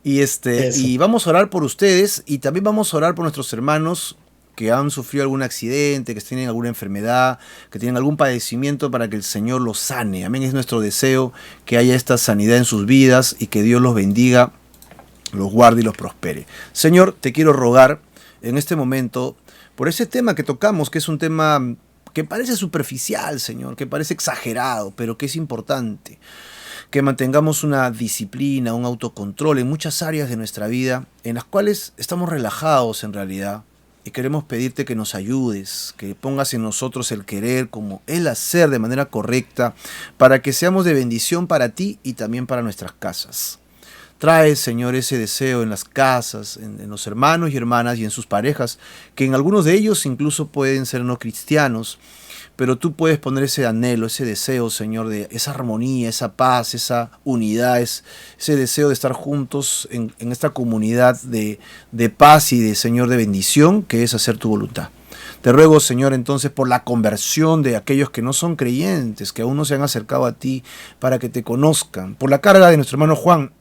Y vamos a orar por ustedes, y también vamos a orar por nuestros hermanos que han sufrido algún accidente, que tienen alguna enfermedad, que tienen algún padecimiento, para que el Señor los sane. Amén, es nuestro deseo que haya esta sanidad en sus vidas y que Dios los bendiga, los guarde y los prospere. Señor, te quiero rogar en este momento por ese tema que tocamos, que es un tema que parece superficial, Señor, que parece exagerado, pero que es importante. Que mantengamos una disciplina, un autocontrol en muchas áreas de nuestra vida, en las cuales estamos relajados en realidad, y queremos pedirte que nos ayudes, que pongas en nosotros el querer como el hacer de manera correcta, para que seamos de bendición para ti y también para nuestras casas. Trae, Señor, ese deseo en las casas, en los hermanos y hermanas y en sus parejas, que en algunos de ellos incluso pueden ser no cristianos, pero tú puedes poner ese anhelo, ese deseo, Señor, de esa armonía, esa paz, esa unidad, ese deseo de estar juntos en esta comunidad de paz y de, Señor, de bendición, que es hacer tu voluntad. Te ruego, Señor, entonces, por la conversión de aquellos que no son creyentes, que aún no se han acercado a ti, para que te conozcan. Por la carga de nuestro hermano Juan,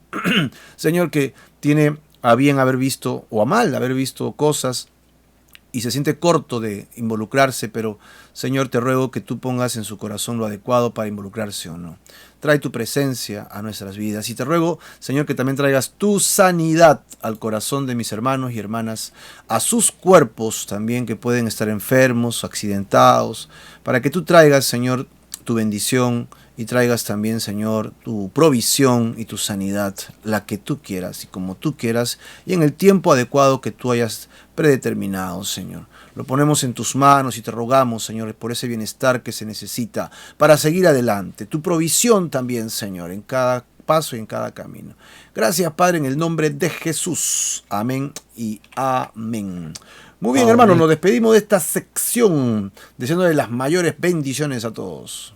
Señor, que tiene a bien haber visto, o a mal haber visto cosas, y se siente corto de involucrarse, pero Señor, te ruego que tú pongas en su corazón lo adecuado para involucrarse o no. Trae tu presencia a nuestras vidas, y te ruego, Señor, que también traigas tu sanidad al corazón de mis hermanos y hermanas, a sus cuerpos también, que pueden estar enfermos, accidentados, para que tú traigas, Señor, tu bendición, y traigas también, Señor, tu provisión y tu sanidad, la que tú quieras y como tú quieras, y en el tiempo adecuado que tú hayas predeterminado, Señor. Lo ponemos en tus manos y te rogamos, Señor, por ese bienestar que se necesita para seguir adelante. Tu provisión también, Señor, en cada paso y en cada camino. Gracias, Padre, en el nombre de Jesús. Amén y amén. Muy bien, hermanos, nos despedimos de esta sección, deseándole las mayores bendiciones a todos.